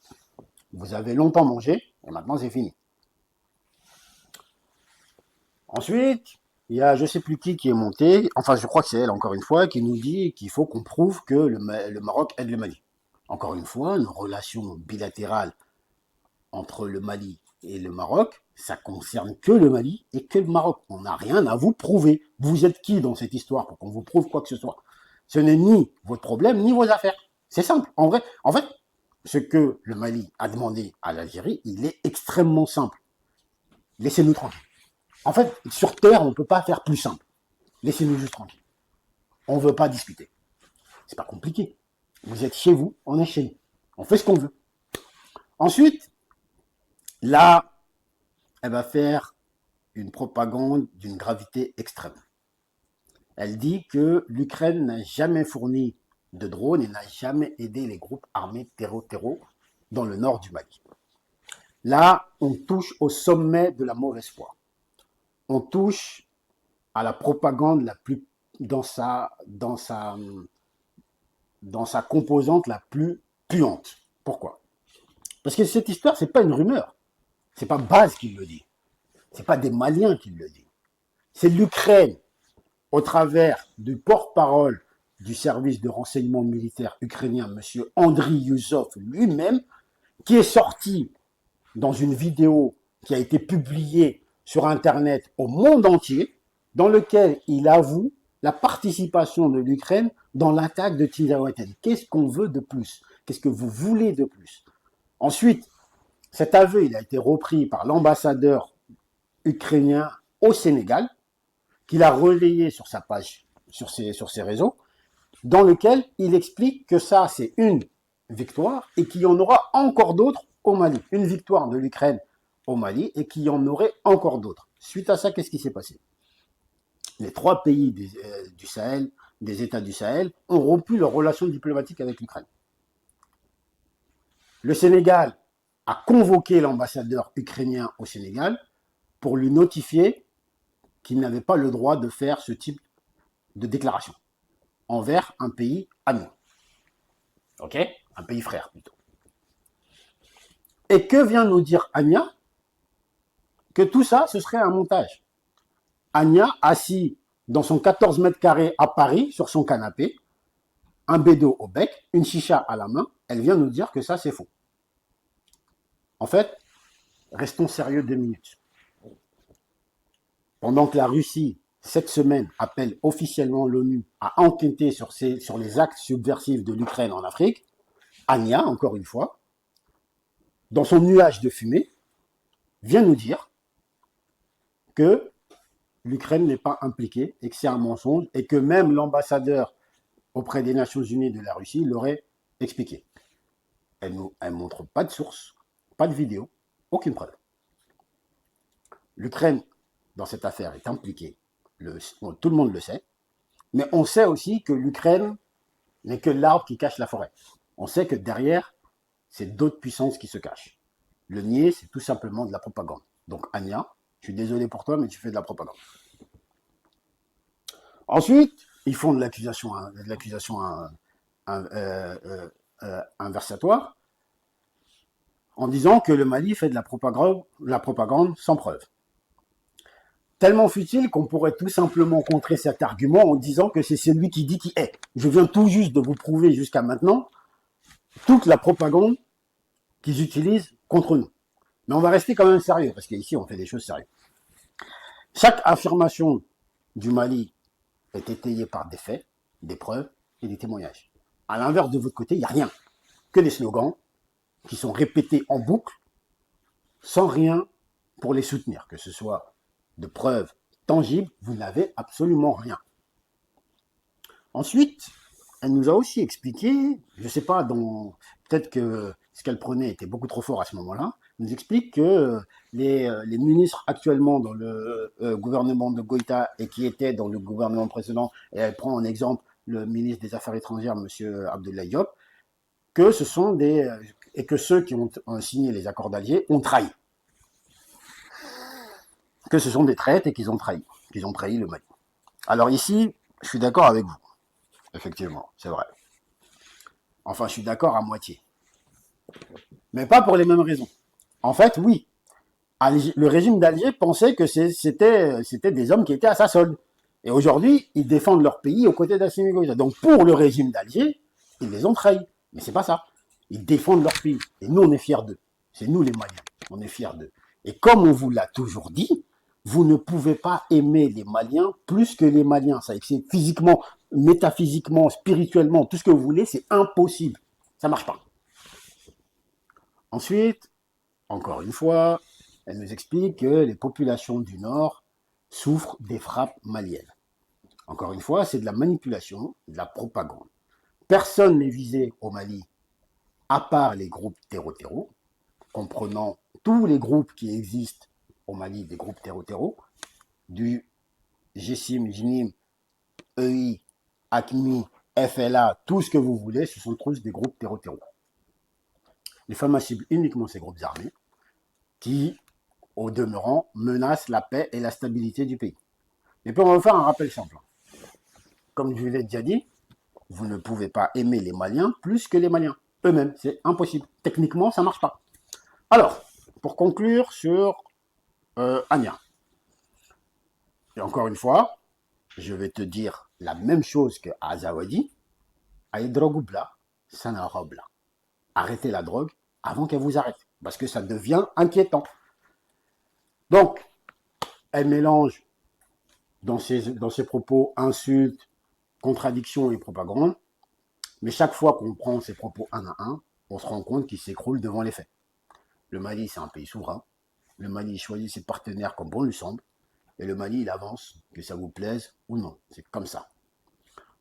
Vous avez longtemps mangé, et maintenant c'est fini. Ensuite, il y a je ne sais plus qui est monté, enfin je crois que c'est elle encore une fois, qui nous dit qu'il faut qu'on prouve que le Maroc aide le Mali. Encore une fois, une relation bilatérale entre le Mali et le Maroc, ça concerne que le Mali et que le Maroc. On n'a rien à vous prouver. Vous êtes qui dans cette histoire pour qu'on vous prouve quoi que ce soit? Ce n'est ni votre problème, ni vos affaires. C'est simple. En vrai, en fait, ce que le Mali a demandé à l'Algérie, il est extrêmement simple. Laissez-nous tranquilles. En fait, sur Terre, on ne peut pas faire plus simple. Laissez-nous juste tranquilles. On ne veut pas discuter. C'est pas compliqué. Vous êtes chez vous, on est chez nous. On fait ce qu'on veut. Ensuite, là, elle va faire une propagande d'une gravité extrême. Elle dit que l'Ukraine n'a jamais fourni de drones et n'a jamais aidé les groupes armés terreau dans le nord du Mali. Là, on touche au sommet de la mauvaise foi. On touche à la propagande la plus dans sa composante la plus puante. Pourquoi? Parce que cette histoire, c'est pas une rumeur. C'est pas Baz qui le dit. C'est pas des Maliens qui le disent. C'est l'Ukraine, au travers du porte-parole du service de renseignement militaire ukrainien, M. Andriy Yuzov lui-même, qui est sorti dans une vidéo qui a été publiée sur Internet au monde entier, dans lequel il avoue la participation de l'Ukraine dans l'attaque de Tinzaouaten. Qu'est-ce qu'on veut de plus? Qu'est-ce que vous voulez de plus? Ensuite, cet aveu, il a été repris par l'ambassadeur ukrainien au Sénégal, qu'il a relayé sur sa page, sur ses réseaux, dans lequel il explique que ça, c'est une victoire et qu'il y en aura encore d'autres au Mali. Une victoire de l'Ukraine au Mali et qu'il y en aurait encore d'autres. Suite à ça, qu'est-ce qui s'est passé? Les 3 pays du Sahel, des États du Sahel, ont rompu leurs relations diplomatiques avec l'Ukraine. Le Sénégal a convoqué l'ambassadeur ukrainien au Sénégal pour lui notifier qu'il n'avait pas le droit de faire ce type de déclaration envers un pays ami. Ok? Un pays frère plutôt. Et que vient nous dire Ania? Que tout ça, ce serait un montage. Ania, assis dans son 14 mètres carrés à Paris, sur son canapé, un bédo au bec, une chicha à la main, elle vient nous dire que ça, c'est faux. En fait, restons sérieux 2 minutes. Pendant que la Russie, cette semaine, appelle officiellement l'ONU à enquêter sur les actes subversifs de l'Ukraine en Afrique, Ania, encore une fois, dans son nuage de fumée, vient nous dire que l'Ukraine n'est pas impliquée et que c'est un mensonge et que même l'ambassadeur auprès des Nations Unies de la Russie l'aurait expliqué. Elle ne montre pas de source, pas de vidéo, aucune preuve. L'Ukraine, dans cette affaire, est impliquée. Tout le monde le sait. Mais on sait aussi que l'Ukraine n'est que l'arbre qui cache la forêt. On sait que derrière, c'est d'autres puissances qui se cachent. Le nier, c'est tout simplement de la propagande. Donc, Ania, je suis désolé pour toi, mais tu fais de la propagande. Ensuite, ils font de l'accusation inversatoire en disant que le Mali fait de la propagande sans preuve. Tellement futile qu'on pourrait tout simplement contrer cet argument en disant que c'est celui qui dit qui est. Je viens tout juste de vous prouver jusqu'à maintenant toute la propagande qu'ils utilisent contre nous. Mais on va rester quand même sérieux, parce qu'ici, on fait des choses sérieuses. Chaque affirmation du Mali est étayée par des faits, des preuves et des témoignages. À l'inverse de votre côté, il n'y a rien. Que des slogans qui sont répétés en boucle, sans rien pour les soutenir, que ce soit de preuves tangibles, vous n'avez absolument rien. Ensuite, elle nous a aussi expliqué, je ne sais pas, peut-être que ce qu'elle prenait était beaucoup trop fort à ce moment-là, elle nous explique que les ministres actuellement dans le gouvernement de Goïta et qui étaient dans le gouvernement précédent, et elle prend en exemple le ministre des Affaires étrangères, M. Abdoulaye Diop, que ce sont et que ceux qui ont signé les accords d'Alger ont trahi. Que ce sont des traîtres et qu'ils ont trahi le Mali. Alors ici, je suis d'accord avec vous. Effectivement, c'est vrai. Enfin, je suis d'accord à moitié. Mais pas pour les mêmes raisons. En fait, oui, le régime d'Alger pensait que c'était des hommes qui étaient à sa solde. Et aujourd'hui, ils défendent leur pays aux côtés d'Assimi Goïta. Donc pour le régime d'Alger, ils les ont trahis. Mais c'est pas ça. Ils défendent leur pays. Et nous, on est fiers d'eux. C'est nous les Maliens. On est fiers d'eux. Et comme on vous l'a toujours dit, vous ne pouvez pas aimer les Maliens plus que les Maliens. Ça, c'est physiquement, métaphysiquement, spirituellement, tout ce que vous voulez, c'est impossible. Ça marche pas. Ensuite, encore une fois, elle nous explique que les populations du Nord souffrent des frappes maliennes. Encore une fois, c'est de la manipulation, de la propagande. Personne n'est visé au Mali, à part les groupes terreau-terreau, comprenant tous les groupes qui existent au Mali, des groupes terreau-terreau, du GSIM, JNIM, EI, ACMI, FLA, tout ce que vous voulez, ce sont tous des groupes terreau-terreau. Les femmes ciblent uniquement ces groupes armés qui, au demeurant, menacent la paix et la stabilité du pays. Et puis on va faire un rappel simple. Comme je vous l'ai déjà dit, vous ne pouvez pas aimer les Maliens plus que les Maliens eux-mêmes. C'est impossible. Techniquement, ça ne marche pas. Alors, pour conclure sur Ania. Et encore une fois, je vais te dire la même chose que Azawadi. Aïdrogoubla, sanarobla. Arrêtez la drogue avant qu'elle vous arrête. Parce que ça devient inquiétant. Donc, elle mélange dans ses propos insultes, contradictions et propagande. Mais chaque fois qu'on prend ses propos un à un, on se rend compte qu'il s'écroule devant les faits. Le Mali, c'est un pays souverain. Le Mali choisit ses partenaires comme bon lui semble. Et le Mali, il avance, que ça vous plaise ou non. C'est comme ça.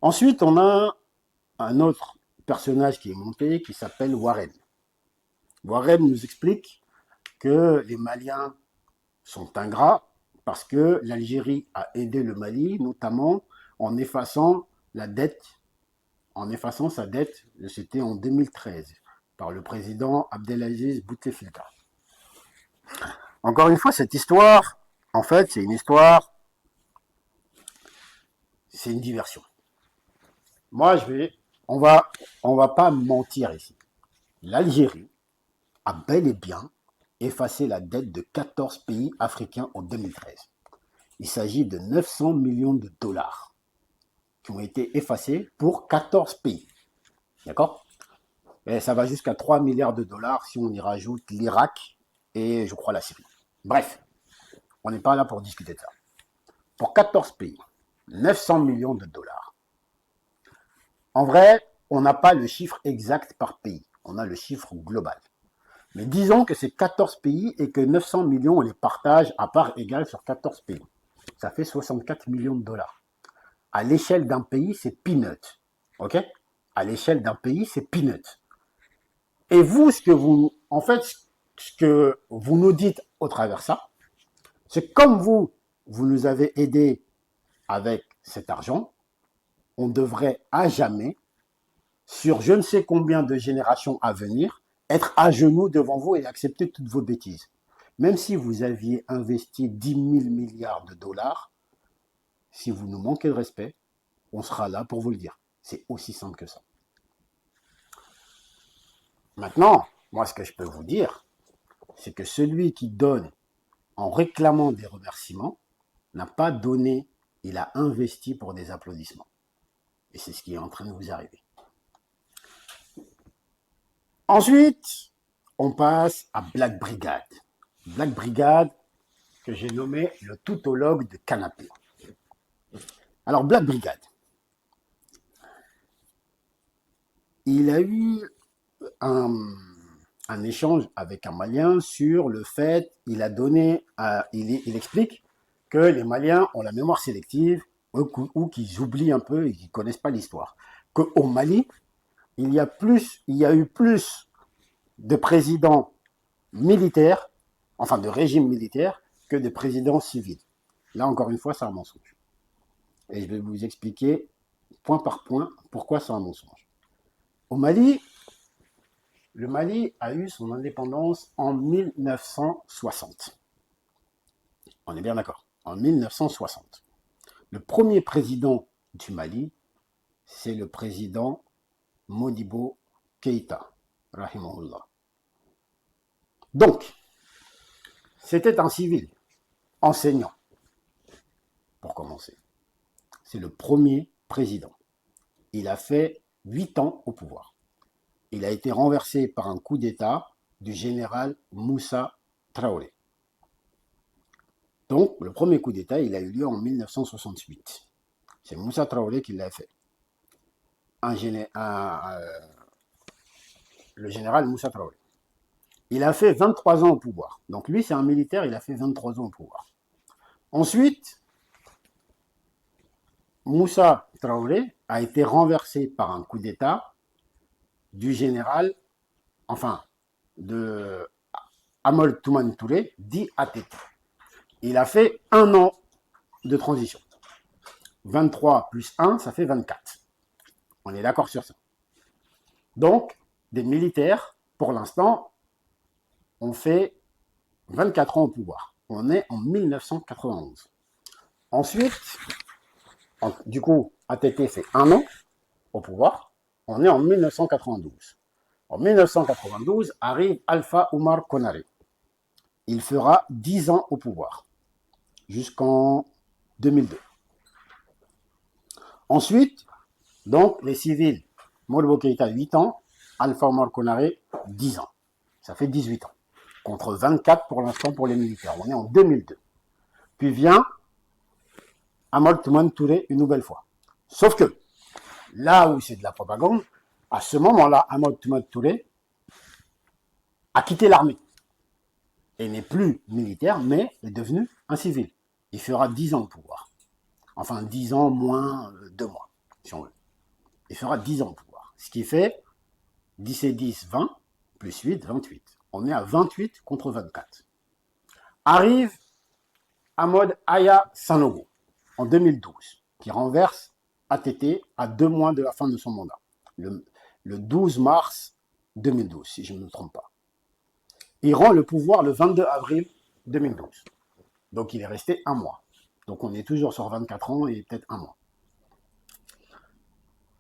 Ensuite, on a un autre personnage qui est monté qui s'appelle Warren. Warren nous explique que les Maliens sont ingrats parce que l'Algérie a aidé le Mali, notamment en effaçant la dette, en effaçant sa dette, c'était en 2013, par le président Abdelaziz Bouteflika. Encore une fois, cette histoire, en fait, c'est une histoire, c'est une diversion. Moi, on va pas mentir ici. L'Algérie a bel et bien effacé la dette de 14 pays africains en 2013. Il s'agit de 900 millions de dollars qui ont été effacés pour 14 pays. D'accord? Et ça va jusqu'à 3 milliards de dollars si on y rajoute l'Irak et je crois la Syrie. Bref, on n'est pas là pour discuter de ça. Pour 14 pays, 900 millions de dollars. En vrai, on n'a pas le chiffre exact par pays. On a le chiffre global. Mais disons que c'est 14 pays et que 900 millions, on les partage à part égale sur 14 pays. Ça fait 64 millions de dollars. À l'échelle d'un pays, c'est peanut. OK? À l'échelle d'un pays, c'est peanut. Et vous, ce que vous nous dites au travers ça, c'est comme vous nous avez aidés avec cet argent, on devrait à jamais, sur je ne sais combien de générations à venir, être à genoux devant vous et accepter toutes vos bêtises. Même si vous aviez investi 10 000 milliards de dollars, si vous nous manquez de respect, on sera là pour vous le dire. C'est aussi simple que ça. Maintenant, moi, ce que je peux vous dire, c'est que celui qui donne en réclamant des remerciements n'a pas donné, il a investi pour des applaudissements. Et c'est ce qui est en train de vous arriver. Ensuite, on passe à Black Brigade. Black Brigade, que j'ai nommé le toutologue de canapé. Alors, Black Brigade, il a eu un échange avec un Malien sur le fait, il explique que les Maliens ont la mémoire sélective ou qu'ils oublient un peu et qu'ils ne connaissent pas l'histoire. Qu'au Mali, il y a eu plus de présidents militaires, enfin de régimes militaires, que de présidents civils. Là, encore une fois, c'est un mensonge. Et je vais vous expliquer point par point pourquoi c'est un mensonge. Au Mali, le Mali a eu son indépendance en 1960. On est bien d'accord, en 1960. Le premier président du Mali, c'est le président Modibo Keïta, rahimahullah. Donc, c'était un civil, enseignant, pour commencer. C'est le premier président. Il a fait 8 ans au pouvoir. Il a été renversé par un coup d'État du général Moussa Traoré. Donc, le premier coup d'État, il a eu lieu en 1968. C'est Moussa Traoré qui l'a fait. Le général Moussa Traoré. Il a fait 23 ans au pouvoir. Donc lui, c'est un militaire, il a fait 23 ans au pouvoir. Ensuite, Moussa Traoré a été renversé par un coup d'État du général, de Amol Toumani Touré, dit ATT. Il a fait 1 an de transition. 23 plus 1, ça fait 24. On est d'accord sur ça. Donc, des militaires, pour l'instant, ont fait 24 ans au pouvoir. On est en 1991. Ensuite, du coup, ATT fait 1 an au pouvoir. On est en 1992. En 1992 arrive Alpha Oumar Konaré. Il fera 10 ans au pouvoir, jusqu'en 2002. Ensuite, donc, les civils, Modibo Keïta 8 ans, Alpha Oumar Konaré 10 ans. Ça fait 18 ans. Contre 24 pour l'instant pour les militaires. On est en 2002. Puis vient Amol Toumani Touré une nouvelle fois. Sauf que, là où c'est de la propagande, À ce moment-là, Ahmed Touré a quitté l'armée et n'est plus militaire, mais est devenu un civil. Il fera 10 ans au pouvoir. Enfin, 10 ans moins 2 mois, si on veut. Il fera 10 ans au pouvoir. Ce qui fait 10 et 10, 20, plus 8, 28. On est à 28 contre 24. Arrive Ahmed Aya Sanogo en 2012, qui renverse ATT à 2 mois de la fin de son mandat, le 12 mars 2012, si je ne me trompe pas. Il rend le pouvoir le 22 avril 2012. Donc il est resté un mois. Donc on est toujours sur 24 ans et peut-être un mois.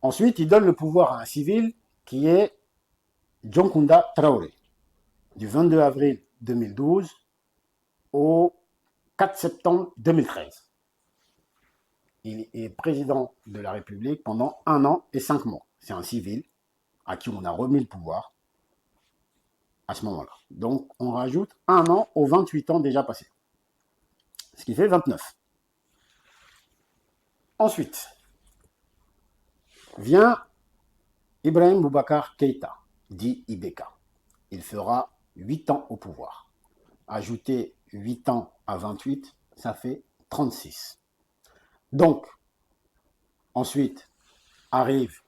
Ensuite, il donne le pouvoir à un civil qui est Dionkunda Traoré, du 22 avril 2012 au 4 septembre 2013. Il est président de la République pendant 1 an et 5 mois. C'est un civil à qui on a remis le pouvoir à ce moment-là. Donc on rajoute 1 an aux 28 ans déjà passés. Ce qui fait 29. Ensuite, vient Ibrahim Boubacar Keïta, dit Ibeka. Il fera 8 ans au pouvoir. Ajouter 8 ans à 28, ça fait 36. Donc, ensuite, arrive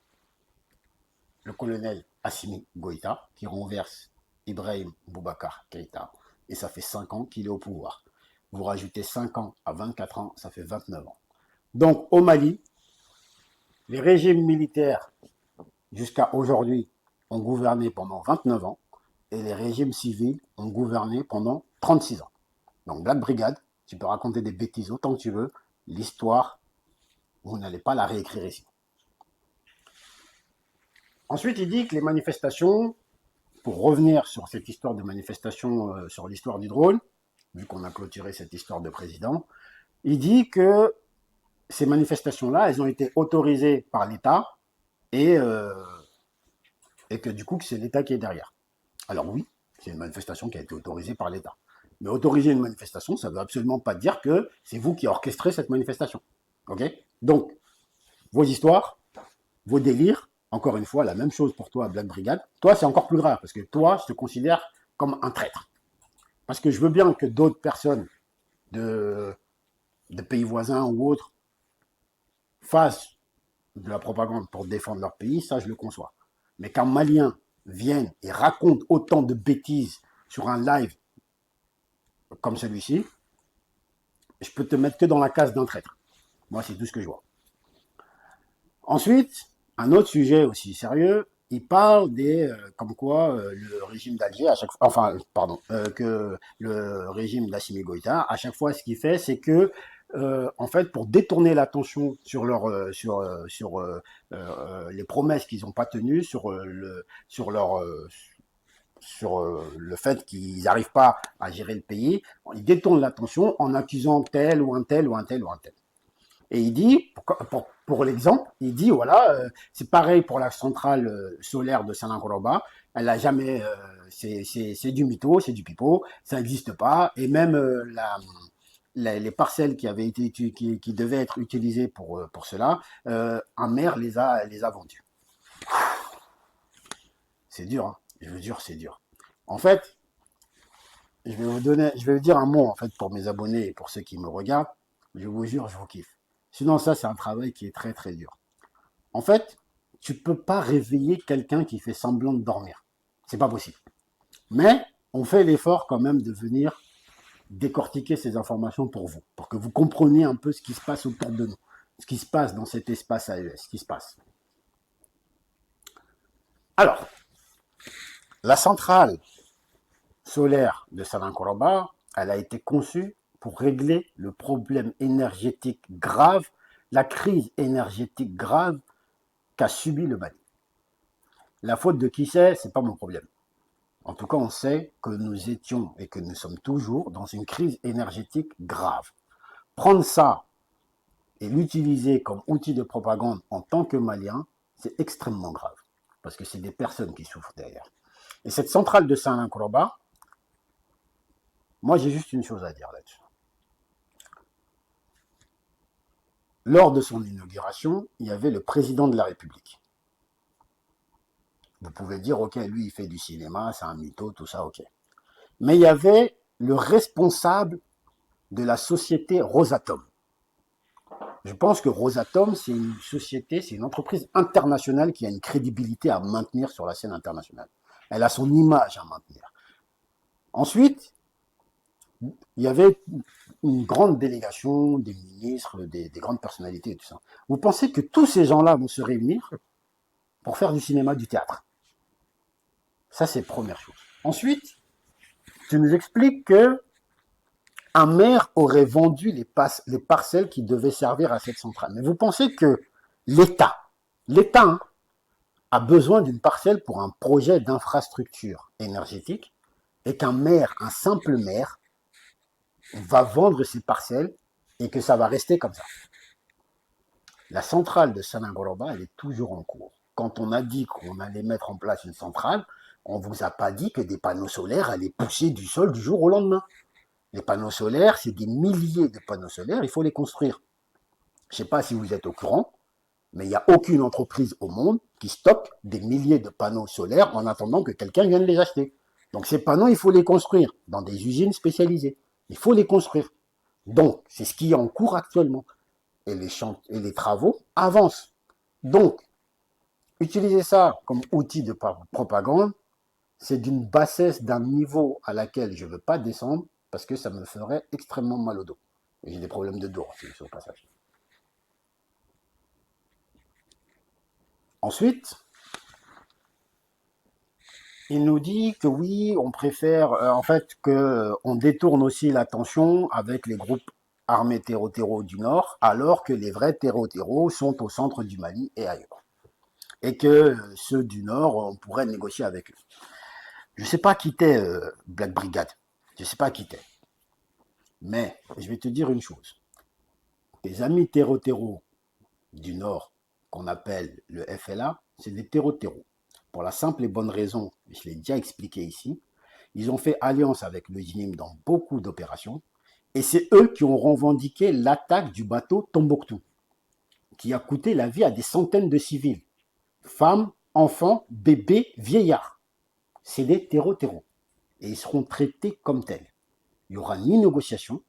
le colonel Assimi Goïta, qui renverse Ibrahim Boubacar Keïta, et ça fait 5 ans qu'il est au pouvoir. Vous rajoutez 5 ans à 24 ans, ça fait 29 ans. Donc, au Mali, les régimes militaires, jusqu'à aujourd'hui, ont gouverné pendant 29 ans, et les régimes civils ont gouverné pendant 36 ans. Donc, Black Brigade, tu peux raconter des bêtises autant que tu veux, l'histoire, vous n'allez pas la réécrire ici. Ensuite, il dit que les manifestations, pour revenir sur cette histoire de manifestation, sur l'histoire du drone, vu qu'on a clôturé cette histoire de président, il dit que ces manifestations-là, elles ont été autorisées par l'État et, et que du coup, c'est l'État qui est derrière. Alors oui, c'est une manifestation qui a été autorisée par l'État. Mais autoriser une manifestation, ça ne veut absolument pas dire que c'est vous qui orchestrez cette manifestation. Ok? Donc, vos histoires, vos délires, encore une fois, la même chose pour toi, Black Brigade. Toi, c'est encore plus grave, parce que toi, je te considère comme un traître. Parce que je veux bien que d'autres personnes de, de pays voisins ou autres fassent de la propagande pour défendre leur pays, ça, je le conçois. Mais qu'un Malien vienne et raconte autant de bêtises sur un live comme celui-ci, je peux te mettre que dans la case d'un traître. Moi, c'est tout ce que je vois. Ensuite, un autre sujet aussi sérieux, il parle des comme quoi le régime d'Alger à chaque fois, enfin pardon, que le régime d'Assimi Goïta à chaque fois ce qu'il fait c'est que en fait pour détourner l'attention sur leur les promesses qu'ils n'ont pas tenues sur le fait qu'ils n'arrivent pas à gérer le pays, ils détournent l'attention en accusant tel ou un tel ou un tel ou un tel. Et il dit, pour l'exemple, il dit, voilà, c'est pareil pour la centrale solaire de Saint-Laurent, elle a jamais, c'est du mytho, c'est du pipeau, ça n'existe pas, et même les parcelles qui avaient été qui devaient être utilisées pour cela, un maire les a vendues. C'est dur, hein. Je veux dire, c'est dur. En fait, je vais vous dire un mot en fait pour mes abonnés et pour ceux qui me regardent. Je vous jure, je vous kiffe. Sinon, ça, c'est un travail qui est très très dur. En fait, tu peux pas réveiller quelqu'un qui fait semblant de dormir. C'est pas possible. Mais on fait l'effort quand même de venir décortiquer ces informations pour vous, pour que vous compreniez un peu ce qui se passe autour de nous, ce qui se passe dans cet espace AES, ce qui se passe. Alors, la centrale solaire de Salam-Koroba, elle a été conçue pour régler le problème énergétique grave, la crise énergétique grave qu'a subi le Mali. La faute de qui c'est pas mon problème. En tout cas, on sait que nous étions et que nous sommes toujours dans une crise énergétique grave. Prendre ça et l'utiliser comme outil de propagande en tant que Malien, c'est extrêmement grave. Parce que c'est des personnes qui souffrent derrière. Et cette centrale de Saint-Laurent, moi j'ai juste une chose à dire là-dessus. Lors de son inauguration, il y avait le président de la République. Vous pouvez dire, ok, lui, il fait du cinéma, c'est un mytho, tout ça, ok. Mais il y avait le responsable de la société Rosatom. Je pense que Rosatom, c'est une société, c'est une entreprise internationale qui a une crédibilité à maintenir sur la scène internationale. Elle a son image à maintenir. Ensuite, il y avait une grande délégation des ministres, des grandes personnalités et tout ça. Vous pensez que tous ces gens-là vont se réunir pour faire du cinéma, du théâtre? Ça, c'est première chose. Ensuite, tu nous expliques que un maire aurait vendu les parcelles qui devaient servir à cette centrale. Mais vous pensez que l'État hein, a besoin d'une parcelle pour un projet d'infrastructure énergétique et qu'un maire, un simple maire, va vendre ses parcelles et que ça va rester comme ça. La centrale de Sanagoroba, elle est toujours en cours. Quand on a dit qu'on allait mettre en place une centrale, on ne vous a pas dit que des panneaux solaires allaient pousser du sol du jour au lendemain. Les panneaux solaires, c'est des milliers de panneaux solaires, il faut les construire. Je ne sais pas si vous êtes au courant, mais il n'y a aucune entreprise au monde qui stocke des milliers de panneaux solaires en attendant que quelqu'un vienne les acheter. Donc ces panneaux, il faut les construire dans des usines spécialisées. Il faut les construire. Donc, c'est ce qui est en cours actuellement. Et les travaux avancent. Donc, utiliser ça comme outil de propagande, c'est d'une bassesse d'un niveau à laquelle je ne veux pas descendre parce que ça me ferait extrêmement mal au dos. Et j'ai des problèmes de dos, sur le passage. Ensuite, il nous dit que oui, on préfère, en fait, qu'on détourne aussi l'attention avec les groupes armés terreau du Nord, alors que les vrais terreau sont au centre du Mali et ailleurs. Et que ceux du Nord, on pourrait négocier avec eux. Je ne sais pas qui t'es, Black Brigade. Je ne sais pas qui t'es. Mais je vais te dire une chose. Tes amis terreau du Nord, qu'on appelle le FLA, c'est des terreau. Pour la simple et bonne raison, je l'ai déjà expliqué ici, ils ont fait alliance avec le JNIM dans beaucoup d'opérations, et c'est eux qui ont revendiqué l'attaque du bateau Tombouctou, qui a coûté la vie à des centaines de civils, femmes, enfants, bébés, vieillards. C'est des terreau. Et ils seront traités comme tels. Il n'y aura ni négociation.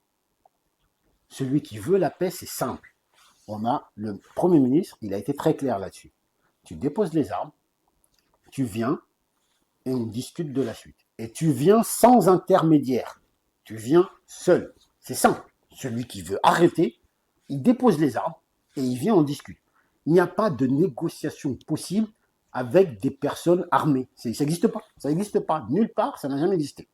Celui qui veut la paix, c'est simple. On a le Premier ministre, il a été très clair là-dessus. Tu déposes les armes, tu viens et on discute de la suite. Et tu viens sans intermédiaire. Tu viens seul. C'est simple. Celui qui veut arrêter, il dépose les armes et il vient en discute. Il n'y a pas de négociation possible avec des personnes armées. Ça n'existe pas. Ça n'existe pas. Nulle part, ça n'a jamais existé.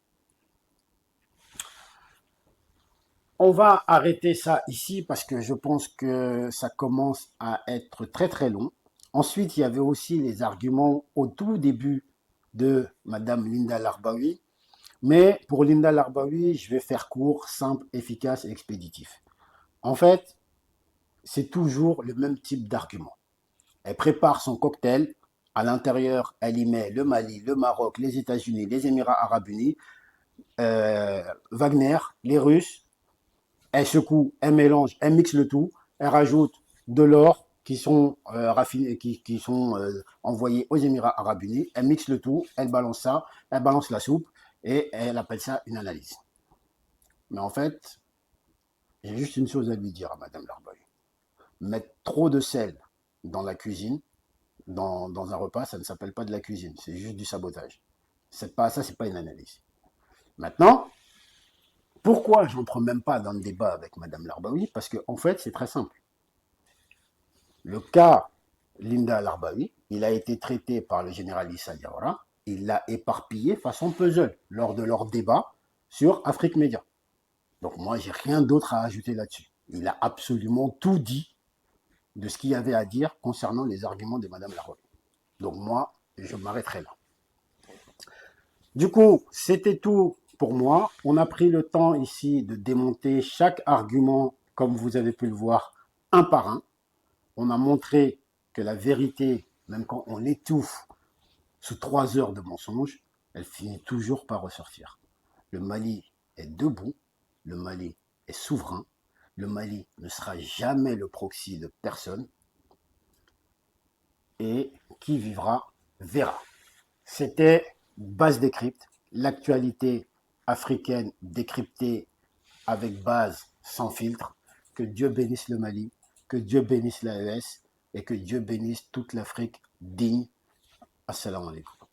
On va arrêter ça ici parce que je pense que ça commence à être très très long. Ensuite, il y avait aussi les arguments au tout début de Madame Linda Larbaoui. Mais pour Linda Larbaoui, je vais faire court, simple, efficace et expéditif. En fait, c'est toujours le même type d'argument. Elle prépare son cocktail. À l'intérieur, elle y met le Mali, le Maroc, les États-Unis, les Émirats arabes unis, Wagner, les Russes. Elle secoue, elle mélange, elle mixe le tout. Elle rajoute de l'or qui sont raffinés, qui sont envoyés aux Émirats arabes unis. Elle mixe le tout, elle balance ça, elle balance la soupe et elle appelle ça une analyse. Mais en fait, j'ai juste une chose à lui dire à Madame Larboy. Mettre trop de sel dans la cuisine, dans un repas, ça ne s'appelle pas de la cuisine, c'est juste du sabotage. Ça, c'est pas une analyse. Maintenant, pourquoi je n'entre même pas dans le débat avec Madame Larbaoui? Parce qu'en fait, c'est très simple. Le cas Linda Larbaoui, il a été traité par le général Issa Diawara, il l'a éparpillé façon puzzle lors de leur débat sur Afrique Média. Donc moi, j'ai rien d'autre à ajouter là-dessus. Il a absolument tout dit de ce qu'il y avait à dire concernant les arguments de Madame Larbaoui. Donc moi, je m'arrêterai là. Du coup, c'était tout pour moi. On a pris le temps ici de démonter chaque argument, comme vous avez pu le voir, un par un. On a montré que la vérité, même quand on l'étouffe sous 3 heures de mensonges, elle finit toujours par ressortir. Le Mali est debout, le Mali est souverain, le Mali ne sera jamais le proxy de personne, et qui vivra verra. C'était Base Décrypte, l'actualité africaine décryptée avec base sans filtre. Que Dieu bénisse le Mali, que Dieu bénisse l'AES et que Dieu bénisse toute l'Afrique digne. Assalamu alaikum.